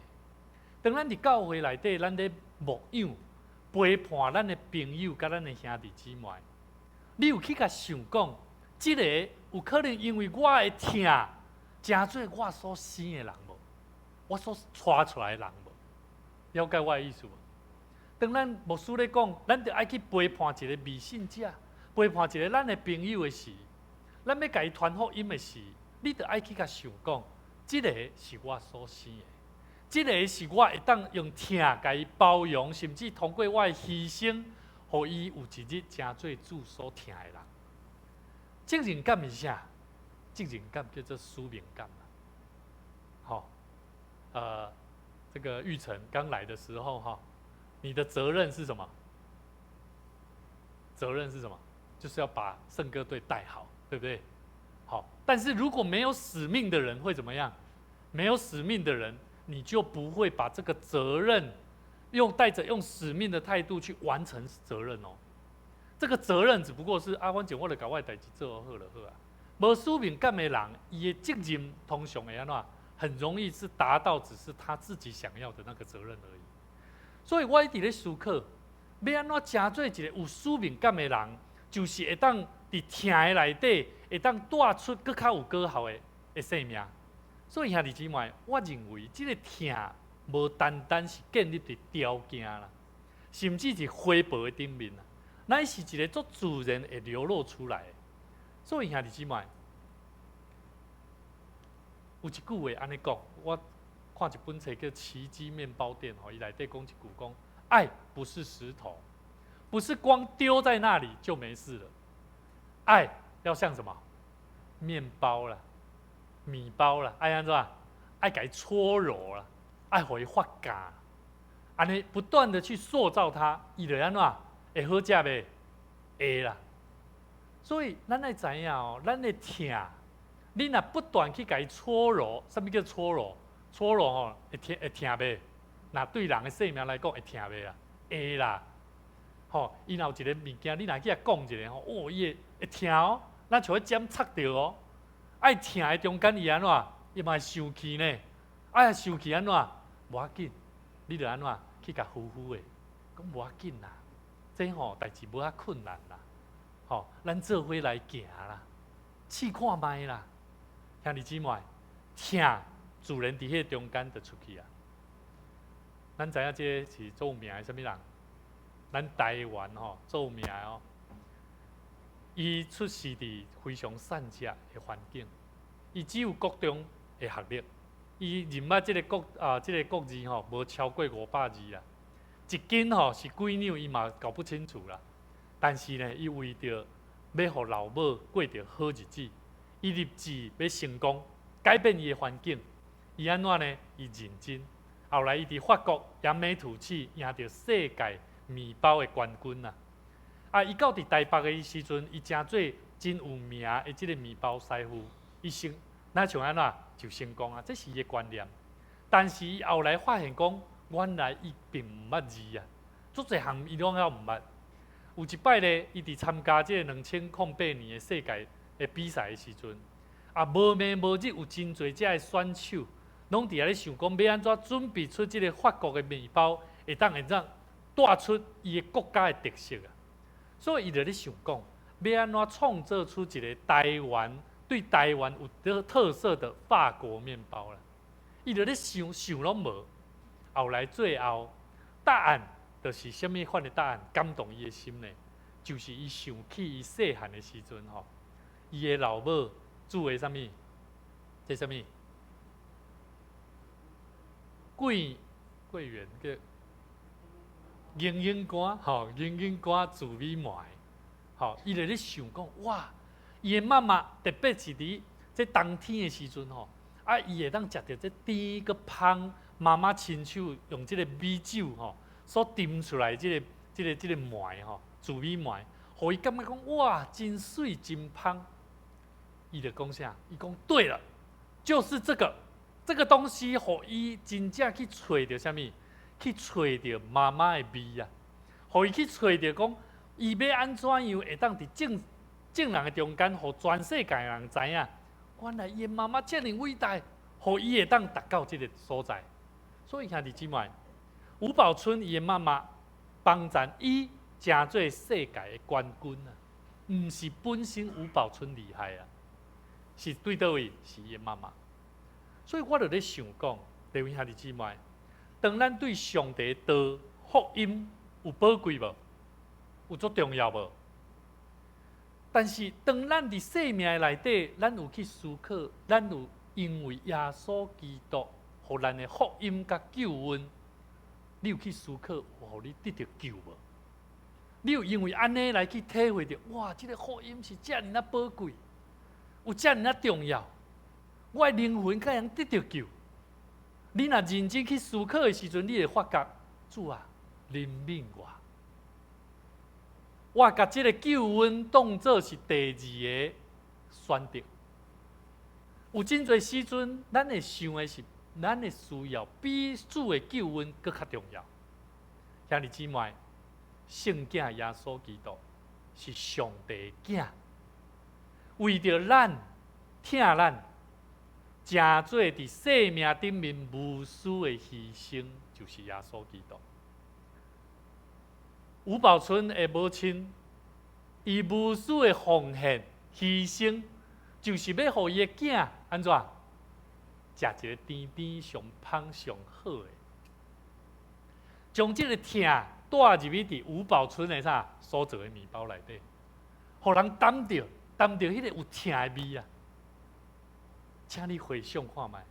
当咱伫教会内底，咱咧牧养、陪伴咱的朋友甲咱的兄弟姊妹，你有去甲想讲，这个有可能因为我的疼，真做我所生的人无？我所带出来的人无？了解我的意思无？当咱牧师咧讲，咱就爱去陪伴一个未信者，陪伴一个咱的朋友的时，咱要甲伊传福音的时，你就爱去甲想讲，这个是我所生的。这个是我会当用疼甲伊包容，甚至通过我的牺牲，互伊有一日真做主所疼的人。责任感是啥？责任感叫做使命感嘛。这个玉成刚来的时候你的责任是什么？责任是什么？就是要把圣歌队带好，对不对？好，但是如果没有使命的人会怎么样？没有使命的人，你就不会把这个责任带着用使命的态度去完成责任哦。这个责任只不过是阮就我著甲我的代志做好就好啊。无使命感的人，伊的责任通常会安怎？很容易是达到只是他自己想要的那个责任而已。所以我一直咧思考，要安怎真做一个有使命感的人，就是会当伫疼的内底会当带出更较有果效的生命。所以兄弟姊妹，我认为这个疼无单单是建立伫条件啦，甚至是花苞的顶面啦，乃是一个足自然会流露出来的。所以兄弟姊妹，有一句话安尼讲，我看一本册叫《奇迹面包店》伊内底讲一句讲：爱不是石头，不是光丢在那里就没事了。爱要像什么？面包啦，米包啦，爱安怎？爱给搓揉啦，爱互伊发芽，安尼不断的去塑造它，伊就安怎会好食袂？会啦。所以咱爱知影哦，咱的疼，你若不断去给伊搓揉，什么叫搓揉？搓揉吼会疼袂？若对人的生命来讲会疼袂啊？会啦。吼，伊若有一个物件，你若去甲讲一下吼，哦，伊会疼哦，咱像要针插着哦。爱疼的中间伊安怎？伊嘛会生气呢。爱生气安怎？无要紧，你着安怎去甲呼呼的，讲无要紧啦。这吼代志无遐困难啦。吼，咱做伙来行啦，试看觅啦，兄弟姊妹，疼自然伫迄中间就出去啊。咱知影这是做有名的什么人？咱台湾吼做有名的哦，伊出世伫非常善食的环境，伊只有国中的学历，伊认捌这个国字吼无超过500字啦，一斤吼是几两伊嘛搞不清楚啦。但是呢，伊为着要互老母过着好日子，伊立志要成功，改变伊的环境。伊安怎呢？伊认真。后来伊伫法国扬眉吐气，赢着世界面包的冠军啦。伊到伫台北的时阵，伊真做真有名的即个面包师傅，伊那像安怎就成功啊？这是伊的观念。但是伊后来发现讲，原来伊并毋捌字啊，足侪项伊拢还毋捌。有一摆呢，伊伫参加这2008年的世界的比赛的时阵，无暝无日有真侪这的选手，拢伫遐咧想讲要安怎准备出这个法国的面包，会当带出伊的国家的特色啊。所以伊就咧想讲，要安怎创造出一个对台湾有特色的法国面包啦。伊就咧想拢无，后来最后答案。就是什么款的答案感动伊的心呢？就是伊想起伊细汉的时阵吼，伊的老母煮的什么？这什么？桂圆叫银银干吼，银银干煮米糜吼，伊就咧想讲哇，伊的妈妈特别是伫这冬天的时阵吼，伊会当食到这甜个香，妈妈亲手用这个米酒吼。所炖出来这个糜吼，煮米糜，互伊感觉讲哇，真水真香。伊就讲啥？伊讲对了，就是这个东西，互伊真正去找着啥物？去找着妈妈的味啊！互伊去找着讲，伊要安怎样会当伫正人的中间，互全世界人知影，原来伊的妈妈遮尔伟大，互伊会当达到这个所在。所以兄弟姊妹。吴宝春伊的妈妈帮赞伊成做世界的冠军啊，毋是本身吴宝春厉害啊，是对倒位是伊的妈妈。所以我就咧想讲，各位兄弟姊妹，当咱对上帝道福音有宝贵无？有足重要无？但是当咱伫生命内底，咱有去思考，咱有因为耶稣基督互咱的福音甲救恩。你有去思考，互你得到救无？你有因为安尼来去体会到，哇，这个福音是遮尔宝贵，有遮尔重要，我的灵魂才能得到救。你若认真去思考的时阵，你会发觉，主啊，怜悯我甲这个救恩当作是第二个选择。有真侪时阵，咱会想的是。咱的需要比主的救恩更较重要。兄弟姊妹，圣囝耶稣基督是上帝囝，为着咱疼咱，真做伫生命顶面无私的牺牲，就是耶稣基督。吴宝春的母亲伊无私的奉献、牺牲，就是要互伊的囝安怎？食一个甜甜上芳上好的，将即个疼带入去伫吴宝春的啥所做的面包内底，互人担着迄个有疼的味啊！请你回想看卖，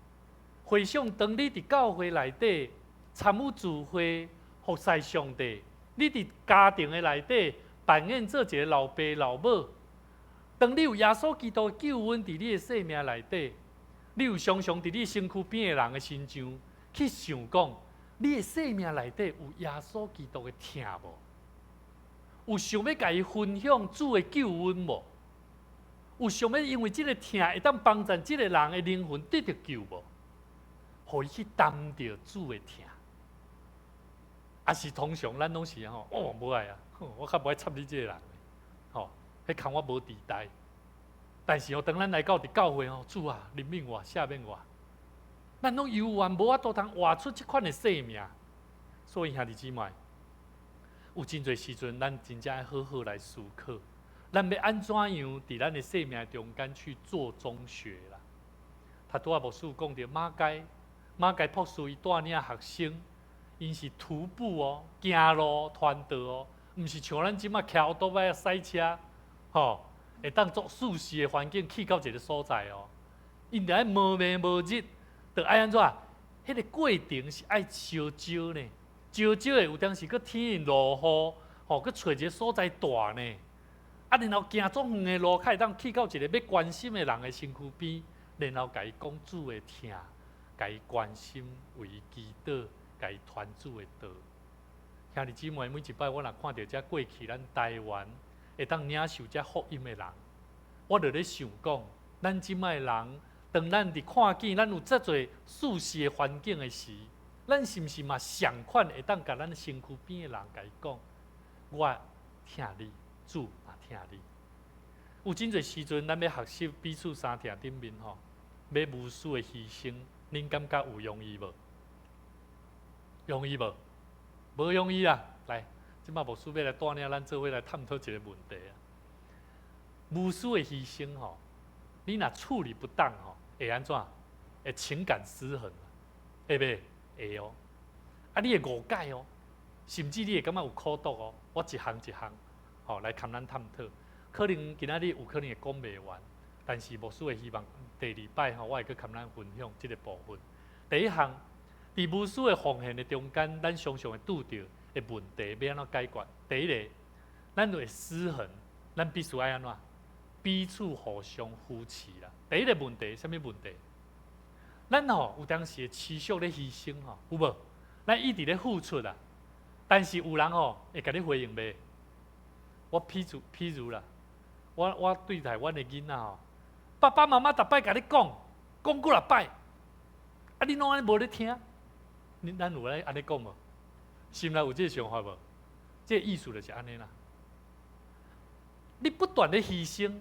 回想当你伫教会内底参与聚会、服侍上帝，你伫家庭的内底扮演做一个老爸老母，当你有耶稣基督救恩伫你的生命内底，你有常常伫你身躯边的人的身上去想讲，你的生命内底有耶稣基督的疼无？有想要甲伊分享主的救恩无？有想要因为即个疼会当帮助即个人的灵魂得到救无？互伊去担着主的疼，啊是通常咱拢是无爱啊，我较无爱插你即个人，迄空我无地带。但是当咱来到伫教会主啊，怜悯我，赦免我，咱拢犹原无法度通活出即款的生命。所以兄弟姊妹，有真侪时阵，咱真正要好好来思考，咱要安怎样伫咱的生命中间去做中学啦。他拄仔牧师讲到马街博士伊带领学生，因是徒步行路、传道毋是像咱即马骑奥多摆赛车，会当做舒适的环境去到一个所在因着爱无眠无日，着爱安怎？迄个过程是爱烧焦呢，烧焦的有当时佫天落雨，佫找一个所在住呢。然后行足远的路，较会当去到一个要关心的人的身躯边，然后甲伊讲主的疼，甲伊关心，为伊祈祷，甲伊传主的道。兄弟姊妹，每一摆我若看到遮过去咱台湾会当领受遮福音的人，我就咧想讲，咱即摆人，当咱伫看见咱有遮侪舒适的环境的时，咱是毋是嘛同款会当甲咱身躯边的人甲伊讲，我疼你，主嘛疼你。有真侪时阵，咱要学习彼此相疼顶面要无私的牺牲，恁感觉有容易无？容易无？无容易啊！来，即摆牧师要来带领咱做伙来探讨一个问题啊。无私的牺牲你若处理不当会安怎？会情感失衡，会袂？会你会误解甚至你会感觉有苦毒我一项一项来跟咱探讨。可能今仔日有可能会讲袂完，但是牧师会希望第二摆我会去跟咱分享这个部分。第一项，伫无私的奉献的中间，咱常常会拄到的问题要安怎解决？第一个，咱就会失衡，咱必须爱安怎？彼此互相扶持啦。第一个问题，什么问题？咱有当时会持续咧牺牲有无？咱一直咧付出啦，但是有人会甲你回应袂？我譬如啦，我对待阮的囡仔爸爸妈妈逐摆甲你讲几啊摆，你拢安尼无咧听？咱有咧安尼讲无？心内有这个想法无？这个意思就是安尼啦。你不断咧牺牲，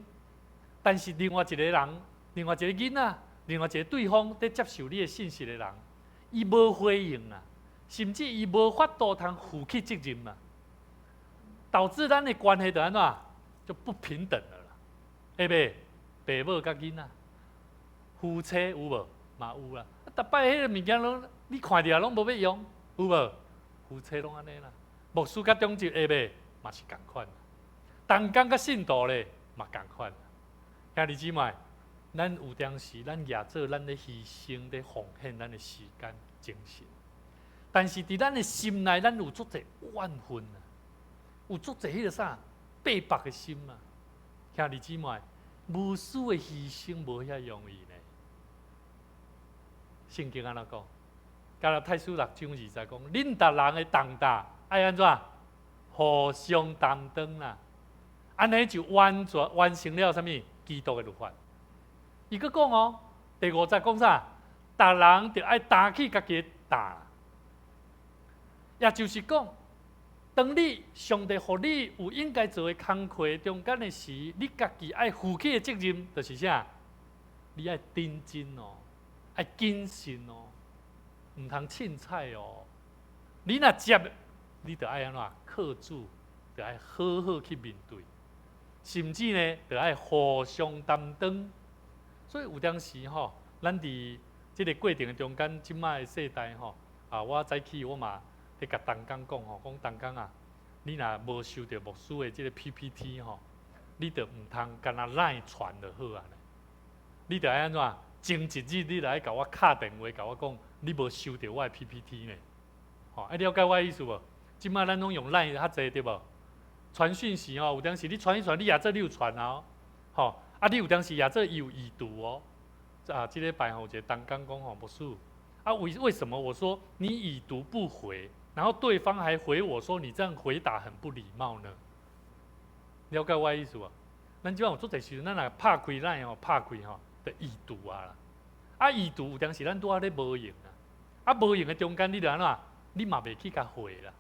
但是另外一个人、另外一个囡仔、另外一个对方在接受你的信息的人，伊无回应啊，甚至伊无法度通负起责任啊，导致咱的关系就安怎就不平等了啦，会袂？爸母甲囡仔，夫妻有无？嘛有啦。逐摆迄个物件拢你看着拢无要用，有无？夫妻拢安尼啦。牧师甲中职会袂？嘛是共款。同工甲信徒咧嘛共款。兄弟姊妹，咱有当时咱也做咱咧牺牲咧奉献咱的时间精神，但是伫咱的心内，咱有足侪怨恨啊，有足侪迄个啥背叛的心啊。兄弟姊妹，无私的牺牲无遐容易呢。圣经安怎讲？加拉太书6章20讲，恁逐人的重担爱安怎？互相担当啦。安尼就完成了什么？基督的律法。伊佫讲第5节讲啥？逐人着爱担起家己的担。也就是讲，当你上帝互你有应该做的工课中间的时，你家己爱负起的责任，就是啥？你爱认真爱谨慎唔通凊彩你若接，你着爱安怎？靠主，着爱好好去面对。甚至呢，就爱互相担当。所以有当时吼，咱伫即个过程的中间，即摆的世代吼，我早起我嘛伫甲东江讲吼，讲东江啊，你若无收到牧师的即个 PPT 吼，你着毋通干那赖传就好啊。你着爱安怎？前一日你来甲我敲电话，甲我讲，你无收到我的 PPT 呢？吼，爱了解我的意思无？即摆咱拢用赖较济对无？传讯息吼，有当时你传一传，你也做你有传哦，吼，你有当时也做有已读哦。这礼拜吼，有一个东江讲吼，牧师，为什么我说你已读不回，然后对方还回我说你这样回答很不礼貌呢？了解我的意思无？咱即摆有做侪时阵，咱若拍开咱吼，拍开吼，就已读啊啦。已读有当时咱拄仔咧无用啊，无用的中间你着安怎？你嘛袂去甲回啦。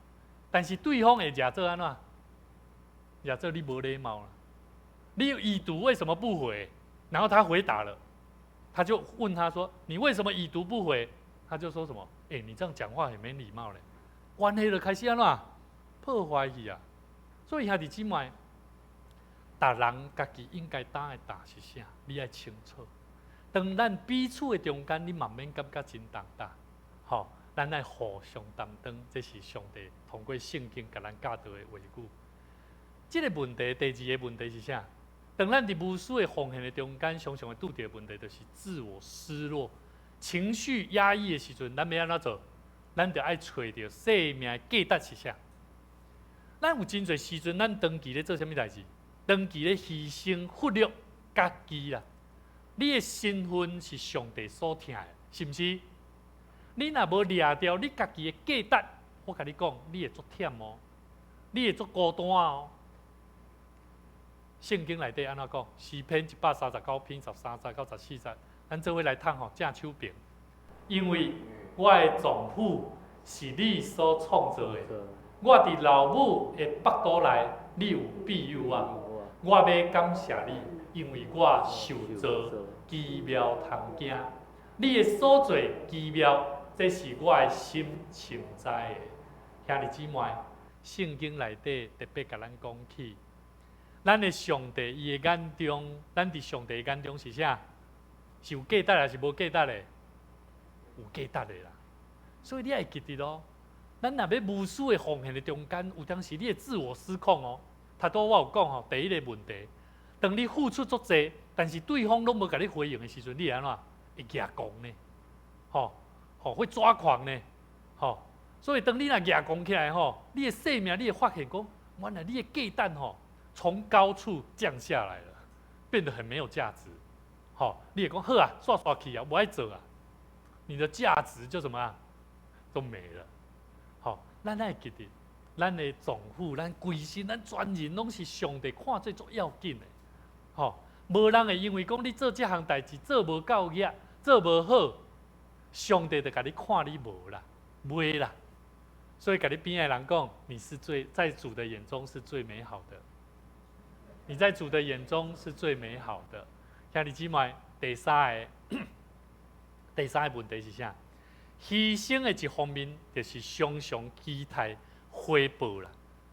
但是对方会假做安怎？假做你无礼貌啦。你已读为什么不回？然后他回答了，他就问他说：“你为什么已读不回？”他就说什么：“你这样讲话很没礼貌嘞。”关系就开始安怎破坏去啊。所以兄弟姊妹，逐人家己应该担的担是啥？你爱清楚。当咱彼此的中间，你慢慢感觉真重大，吼，咱爱互相担当，这是上帝通过圣经甲咱教导的话语。这个问题，第二个问题是啥？当咱伫无私的奉献的中间，常常会拄到的问题，就是自我失落、情绪压抑的时阵，咱要安怎做？咱就爱找到生命的价值是啥？咱有真侪时阵，咱长期咧做啥物代志？长期咧牺牲、忽略家己啦。你的身份是上帝所听的，是毋是？你若无掠掉你家己的价值，我甲你讲，你会足忝哦，你会足孤单哦。圣经内底安怎讲？诗篇139篇13节到14节，咱做伙来读吼，正手边。因为我的丈夫是你所创造的，我伫老母的腹肚内，你有庇佑我。我要感谢你，因为我受造奇妙通惊。你的所做奇妙，这是我的心深知的。兄弟姊妹，圣经内底特别甲咱讲起。咱的上帝，伊的眼中，咱伫上帝的眼中是啥？是有价值还是无价值的？有价值的啦。所以你爱记得咯。咱若要无私的奉献的中间，有当时你的自我失控哦。头拄我有讲吼，第一个问题，当你付出足济，但是对方拢无甲你回应的时阵，你会安怎？会抓狂呢？会抓狂呢？所以当你若抓狂起来吼，你的生命，你会发现讲，原来你的价值吼。从高处降下来了，变得很没有价值。你也讲好啊，刷刷去啊，不爱做啊，你的价值就怎么样，都没了。咱爱记得，咱的丈夫、咱规身、咱全人，拢是上帝看做最要紧的。无人会因为讲你做这项代志做无够额、做无好，上帝就甲你看你无啦，袂啦。所以甲你边的人讲，你是在主的眼中是最美好的。你在主的眼中是最美好的。兄弟姊妹，第三个问题是啥？牺牲的一方面，就是常常期待回报啦。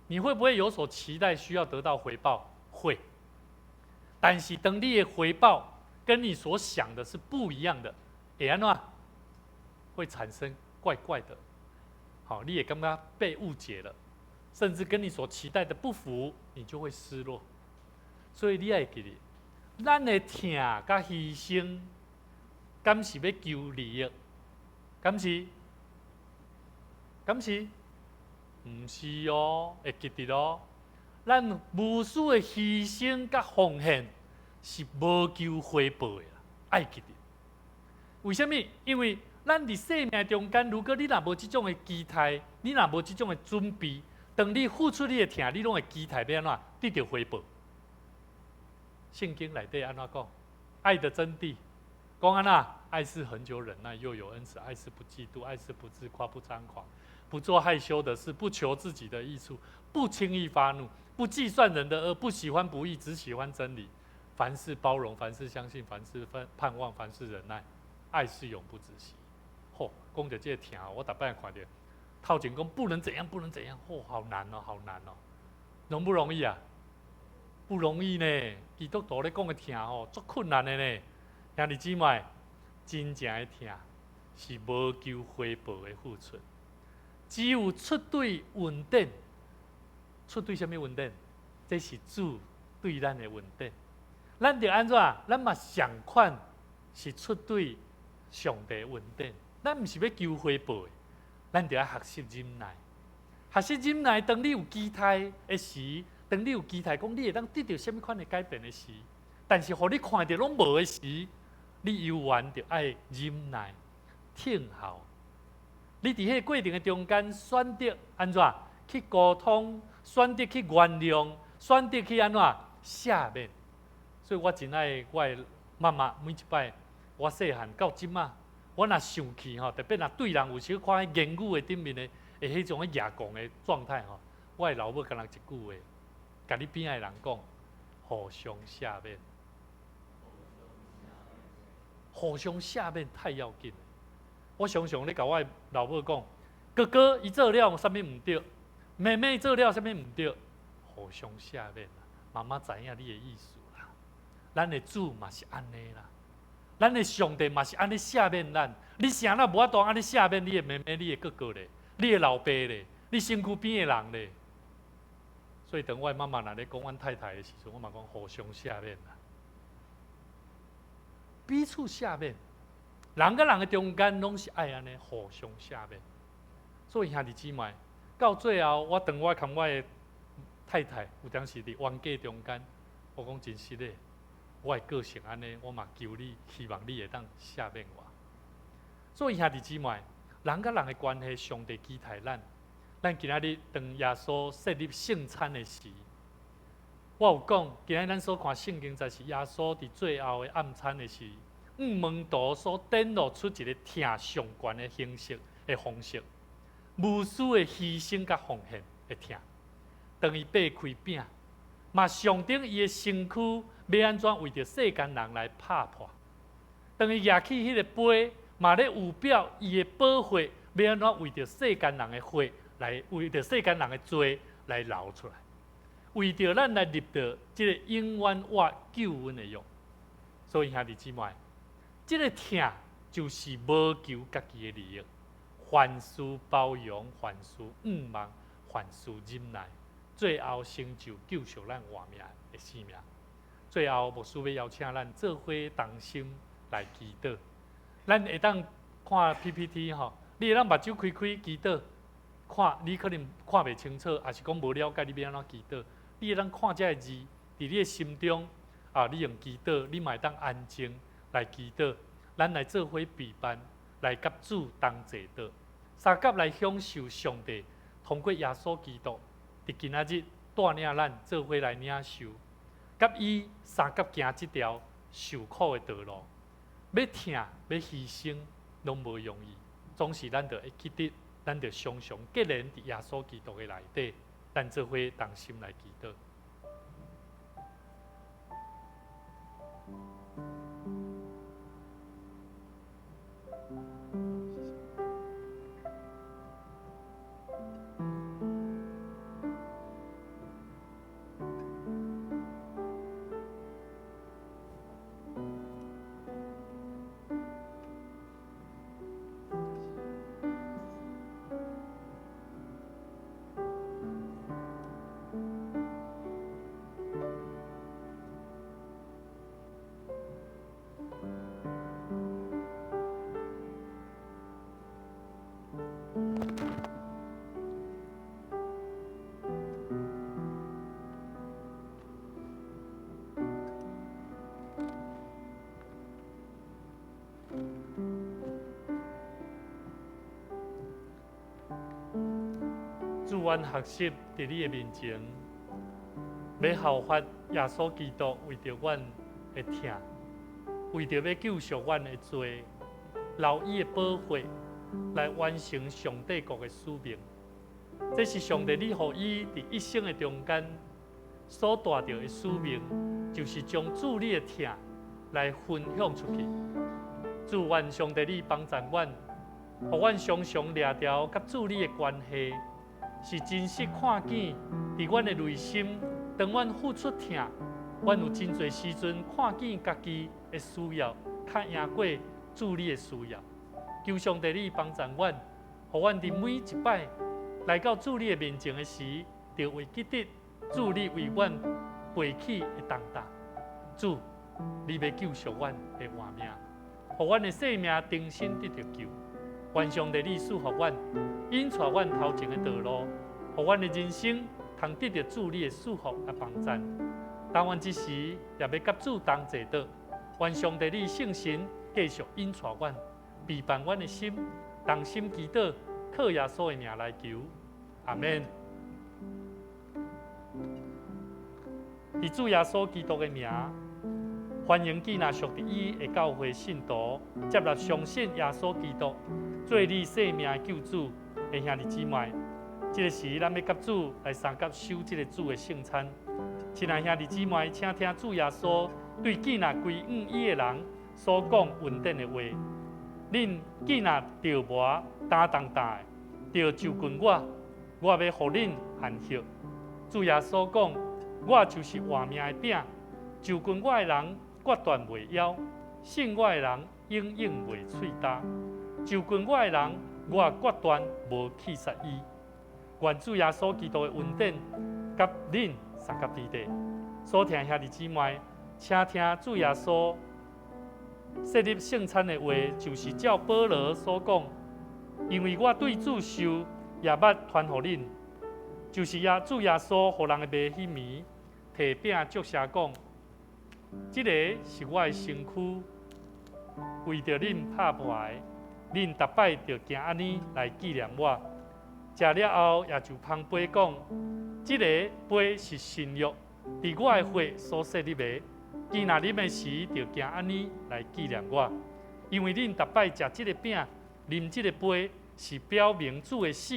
你会不会有所期待，需要得到回报？会。但是当你的回报跟你所想的是不一样的，会安怎？会产生怪怪的。你也感觉被误解了，甚至跟你所期待的不符，你就会失落。所以你要记得，咱的疼甲牺牲，敢是要求利益？敢是？毋是哦，会记得哦。咱无私的牺牲甲奉献是无求回报的啦，爱记得。为什么？因为咱伫生命中间，如果你若无即种的期待，你若无即种的准备，当你付出你的疼，你拢会期待要安怎得到回报。圣经内底安怎讲？爱的真谛，讲安怎？爱是恒久忍耐，又有恩慈；爱是不嫉妒，爱是不自夸，不张狂，不做害羞的事，不求自己的益处，不轻易发怒，不计算人的恶，不喜欢不义，只喜欢真理。凡事包容，凡事相信，凡事盼望，凡事忍耐。爱是永不止息。讲到这个疼，我逐摆看到，头前讲不能怎样，不能怎样，好难哦，好难哦，容不容易啊？不容易呢。基督徒咧讲的疼吼，足困难的呢。兄弟姊妹，真正的疼是无求回报的付出，只有出对稳定。出对什么稳定？这是主对咱的稳定。咱着安怎？咱嘛相款是出对上帝稳定。咱毋是要求回报的，咱着要学习忍耐。学习忍耐，当你有期待的时，当你有期待讲你会当得到什么款的改变的时，但是互你看到拢无的时，你犹原着爱忍耐、听候。你伫迄个过程的中间，选择安怎去沟通，选择去原谅，选择去安怎赦免。所以我真爱我的妈妈，每一摆我细汉到即仔，我若生气吼，特别若对人有时看迄言语的顶面的，会迄种野狂的状态吼，我的老母敢若一句话，甲你边仔的人讲，互相赦免。互相赦免太要紧了。我常常咧甲我的老母讲，哥哥伊做了啥物毋对，妹妹做了啥物毋对，互相赦免啦。妈妈知影你的意思啦。咱的主嘛是安尼啦，咱的上帝嘛是安尼赦免咱。你啥那无法度安尼赦免你的妹妹、你的哥哥咧，你的老爸咧，你身躯边的人咧。所以等我的妈妈若咧讲阮太太的时阵，我嘛讲互相赦免啦。彼此赦免，人甲人的中间拢是爱安尼互相赦免。所以兄弟姊妹，到最后我当我跟我的太太有当时伫冤家中间，我讲真实的，我的个性安尼，我嘛求你，希望你会当赦免我。所以兄弟姊妹，人甲人的关系，上帝期待咱。咱今仔日当耶稣设立圣餐的时，我有讲，今仔咱所看圣经，才是耶稣伫最后的暗餐的时，门徒所展露出一个疼上悬的形式的方式，无私的牺牲甲奉献的疼。当伊掰开饼，嘛象征伊的身躯要安怎为着世间人来拍破。当伊举起迄个杯，嘛咧有表伊的宝血要安怎为着世间人的血来，为着世间人的罪来流出来。为着咱来入到这个永远活救恩的约，所以兄弟姊妹，这个疼就是无求家己的利益，凡事包容，凡事望，凡事忍耐，最后成就救赎咱活命的生命。最后，牧师要邀请咱做伙同心来祈祷。咱会当看 PPT 吼，你会当目睭开开祈祷，看你可能看袂清楚，还是讲无了解你要安怎祈祷。你会当看这个字，伫你的心中你用祈祷，你嘛会当安静来祈祷。咱来做伙陪伴，来甲主同坐祷，三甲来享受上帝通过耶稣基督伫今仔日带领咱做伙来领受，甲伊三甲行这条受苦的道路，要疼要牺牲拢无容易，总是咱着会记得，咱着常常结连伫耶稣基督的内底。咱做伙同心来祈祷。主，阮学习伫你的面前，要效法耶稣基督为着阮的疼，为着要救赎阮的罪，留伊的宝血来完成上帝国的使命。这是上帝你予伊伫一生的中间所带着的使命，就是将主你的疼来分享出去。主，愿上帝你帮助阮，互阮常常掠条甲主你的关系，是真实看见伫阮的内心当阮付出疼，阮有真侪时阵看见家己的需要，较赢过主你的需要。求上帝你帮助阮，互阮伫每一摆来到主你的面前的时，就会记得主你为阮背起的重担。主，你要救赎阮的活命，互阮的性命重新得到救。愿上帝你赐福阮，引带阮头前的道路，互阮的人生通得到主你的赐福啊帮助。但愿这时也要甲主同坐倒，愿上帝你圣神继续引带阮，陪伴阮的心，同心祈祷，靠耶稣的名来求，阿门。以主耶稣基督的名，欢迎记纳属伫伊的教会信徒，接纳相信耶稣基督做你生命的救主的兄弟姊妹。这个时，咱要甲主来参加守这个主的圣餐。亲爱兄弟姊妹，请听主耶稣对记纳归向伊的人所讲稳定的话。恁记纳着磨担重担的，着就近我要互恁安息。主耶稣讲，我就是活命的饼，就近我的人决断袂枵，信我的人永远袂喙焦。就近我的人，我决断无去杀伊。愿主耶稣基督的恩典，甲恁三甲伫地。所听兄弟姊妹，请听主耶稣设立圣餐的话，就是照保罗所讲，因为我对主受也捌传互恁，就是主耶稣互人的袂迄暝，摕饼祝谢讲，这个是我的身躯，为着恁拍破的，恁逐摆着行安尼来纪念我。食了后，也就捧杯讲，这个杯是新约，伫我的血所设立的。记若啉的时，就行安尼来纪念我。因为恁逐摆食这个饼、啉这个杯，是表明主的死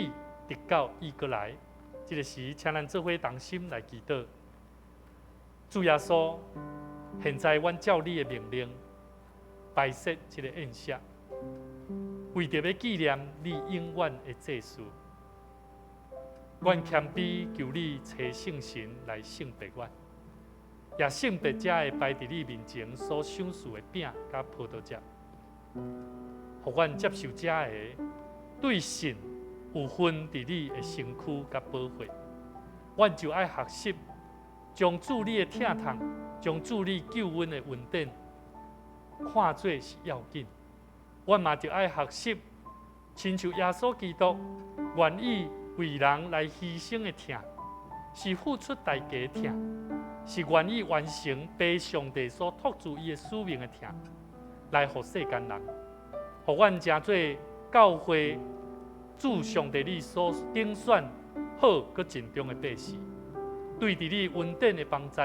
直到伊过来。这个时，请咱做伙同心来祈祷。主耶稣，现在阮照你的命令，摆设这个宴席，为着要纪念你永远的祭祀。阮谦卑求你找圣神来圣别阮，也圣别者会摆伫你面前所赏赐的饼甲葡萄汁，互阮接受者的对神有份伫你的身躯甲保护。阮就爱学习，将主你的疼痛，将主你救恩的恩典，看做是要紧。阮嘛就爱学习，亲像耶稣基督愿意为人来牺牲的疼，是付出代价的疼，是愿意完成被上帝所托住伊的使命的疼，来互世间人，互阮诚做教会主上帝你所拣选好佮尽忠的百姓，对伫你恩典的帮助，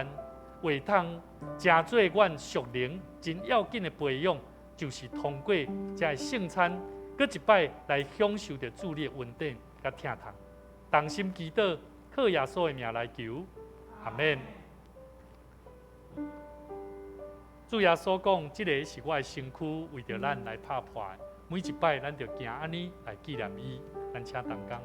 会通诚做阮属灵真要紧的培养，就是通过这圣餐，佮一摆来享受着主你的恩典佮疼痛。同心祈祷，靠耶稣的名来求，阿门。主耶稣讲，这个是我的身躯，为着咱来拍破的。每一摆，咱就行安尼来纪念伊。咱请同工。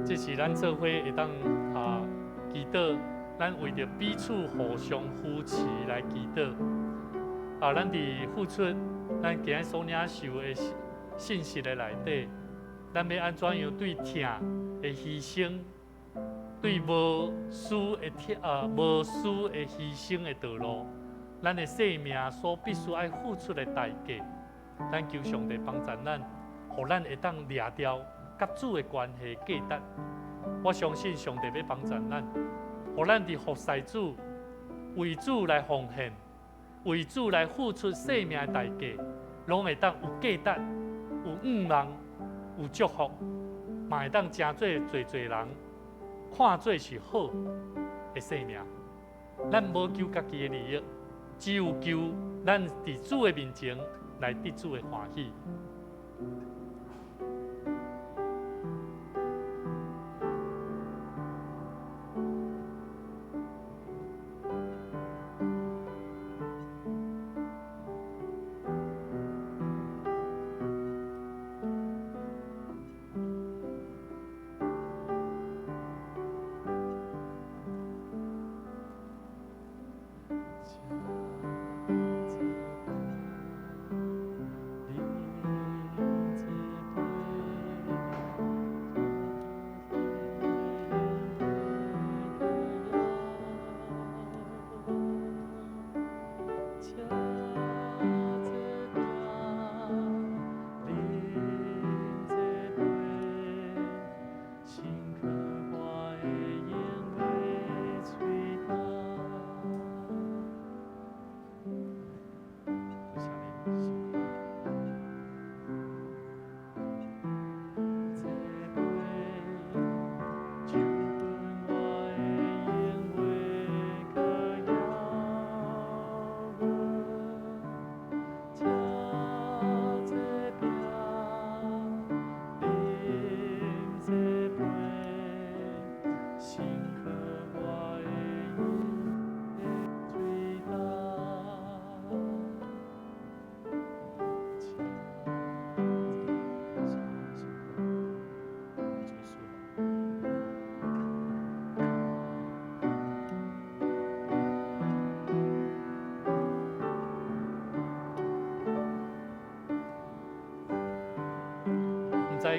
这是咱做伙会当祈祷，咱为着彼此互相扶持来祈祷。咱伫付出咱今日所领受的信息的内底，咱要安怎样对疼的牺牲，对无私的牺牲的道路，咱的生命所必须爱付出的代价，咱求上帝帮助咱，互咱会当掠掉甲主的关系价值。我相信上帝要帮助咱，互咱伫服侍主，为主来奉献，为主来付出生命的代价，拢会当有价值、有盼望、有祝福，嘛会当诚做侪人看做是好的生命。咱无求家己的利益，只有求咱伫主的面前来得主的欢喜。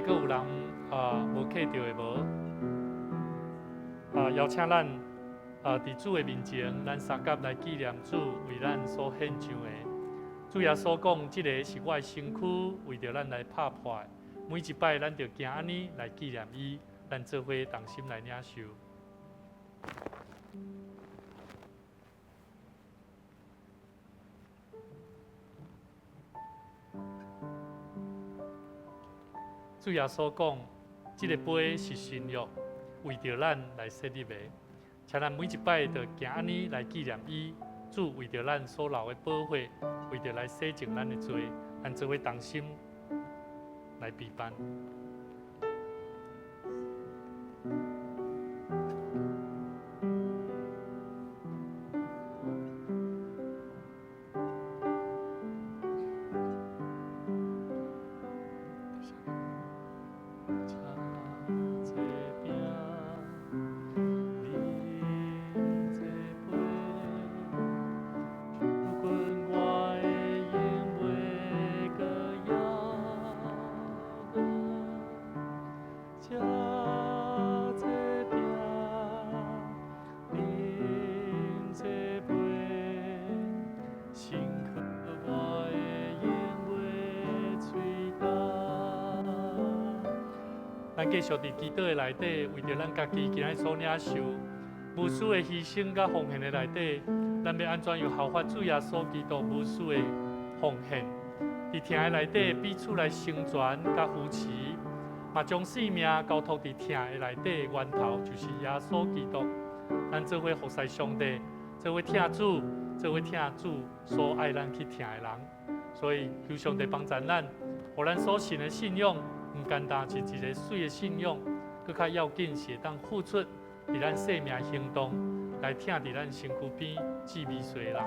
阁有人无客到的无？邀请咱伫主的面前，咱三甲来纪念主为咱所献上的。主耶稣讲，即个是我的身躯，为着咱来拍破的。每一摆咱就行安尼来纪念伊，咱做伙同心来领受。主耶稣讲，即个杯是新约，为着咱来设立的。请咱每一摆就行安尼来纪念伊。主为着咱所流的宝血，为着来洗净咱的罪，咱做伙同心来陪伴。咱继续伫祈祷的内底，为着咱家己今日所领受无私的牺牲甲奉献的内底，咱要安怎样效法主耶稣基督无私的奉献？伫听的内底彼此来成全甲扶持，嘛将生命交托伫听的内底，源头就是耶稣基督。咱做伙服侍上帝，做伙听主，做伙听主所爱咱去听的人。所以求上帝帮助咱，互咱所信的信仰。唔简单是一个水的信仰，更较要紧是当付出伫咱生命行动，来听伫咱身躯边滋味水的人。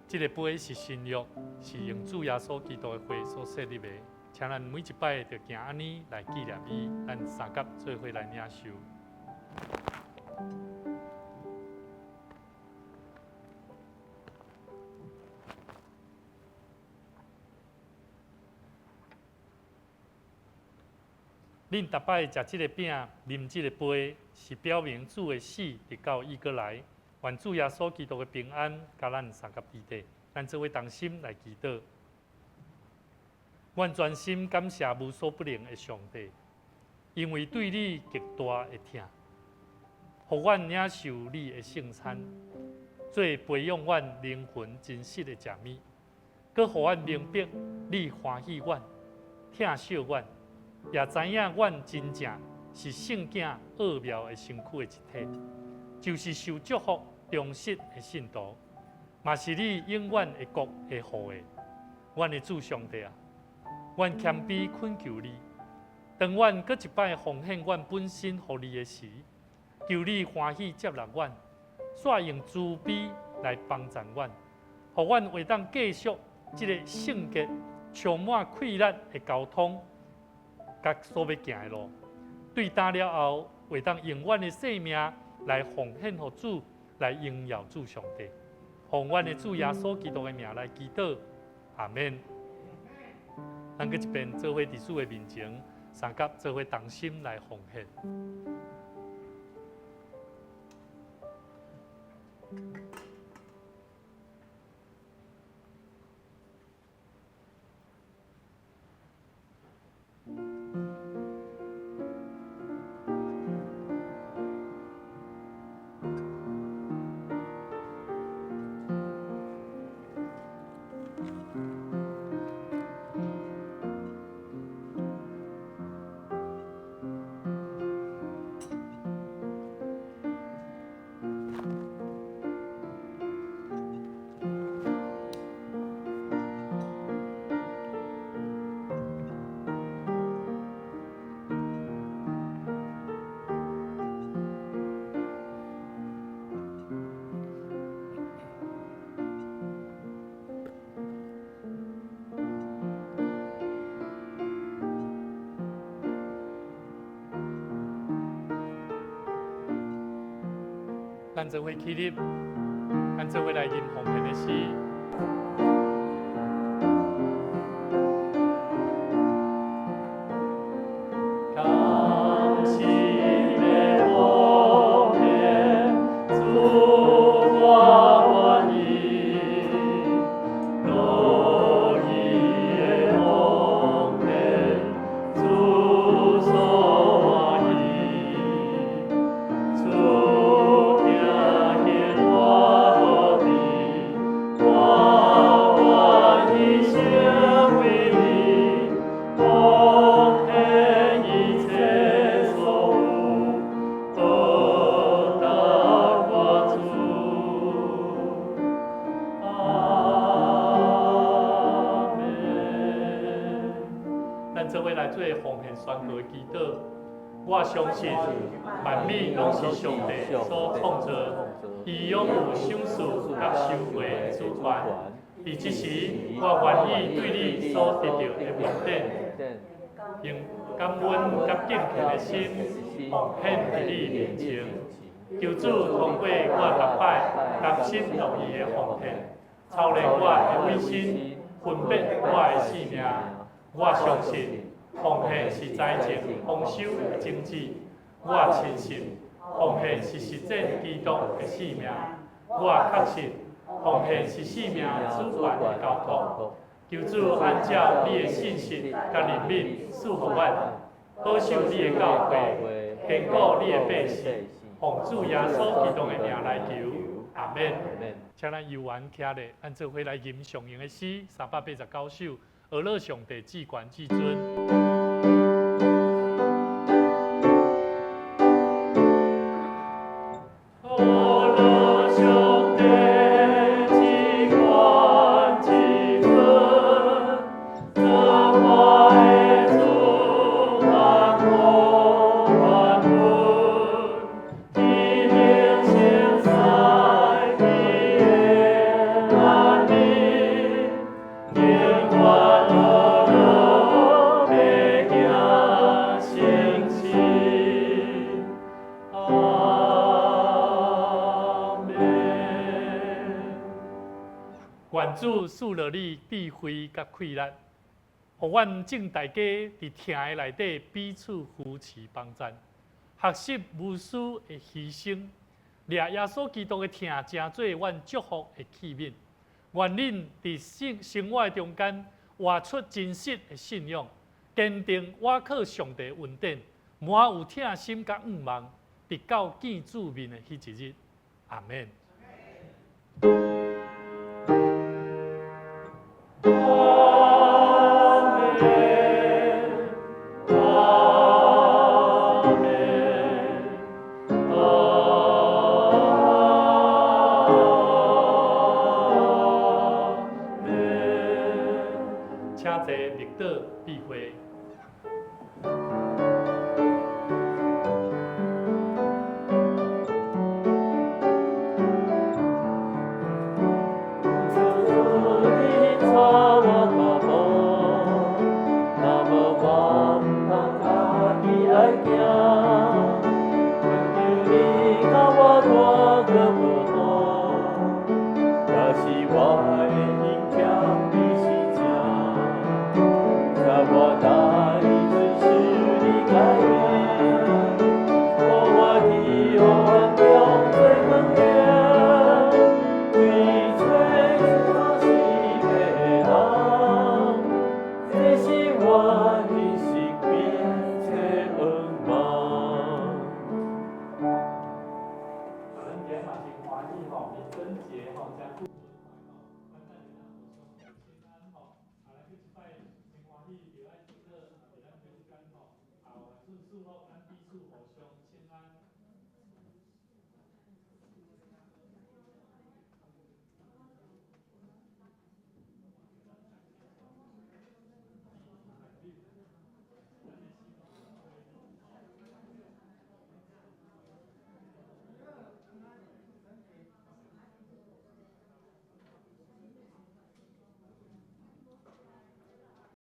这个杯是新约，是用主耶稣基督的血所设立的。请咱每一摆就行安尼来纪念伊，咱三甲做伙来领受。恁逐摆食这个饼、啉这个杯，是表明主的死直到伊过来。愿主耶稣基督的平安，甲咱三甲伫底，咱做伙同心来祈祷。愿全心感谢无所不能的上帝，因为对你极大的疼，互阮领受你的圣餐，做培养阮灵魂真实的食物，搁互阮明白你欢喜阮、疼惜阮，也知影阮真正是圣囝奥妙的身躯的一体，就是受祝福。忠实的信徒，嘛是你永远的国的护卫。阮的主上帝啊，阮谦卑恳求你，当阮搁一摆奉献阮本身予你的时，求你欢喜接纳阮，煞用慈悲来帮助阮，互阮会当继续这个圣洁充满快乐的交通，甲所要行的路。对答了后，会当永远的性命来奉献给主，来荣耀主上帝。奉阮的主耶稣基督的名来祈祷，阿免。咱搁一遍做伙伫主的面前，三甲做伙同心来奉献。咱做伙起立，咱做伙来吟奉献的诗。我相信万物拢是上帝所创造，伊拥有赏赐甲收回主权。伫即时，我愿意对你所得到的恩典，用感恩甲敬虔的心奉献伫你面前，求主通过我逐摆甘心乐意的奉献，操练我的卫心，分别我的性命。我相信。奉献是财政丰收的经济，我亲信奉献是实践基督的使命，我确信奉献是使命主权的交托。求主按照你的信息甲怜悯赐福我，保守你的教会，坚固你的百姓，奉主耶稣基督的名来求，阿免。请咱游玩徛咧，咱做伙来吟上用的诗389首。俄勒上帝至权至尊。愿主赐落你智慧甲快乐，互阮正大家伫听的内底彼此扶持帮赞，学习无私的牺牲，掠耶稣基督的听，成做阮祝福的器皿。愿恁伫生活中间活出真实的信仰，坚定倚靠上帝的恩典，满有疼心甲愿望，直到见主面的迄一日。阿免。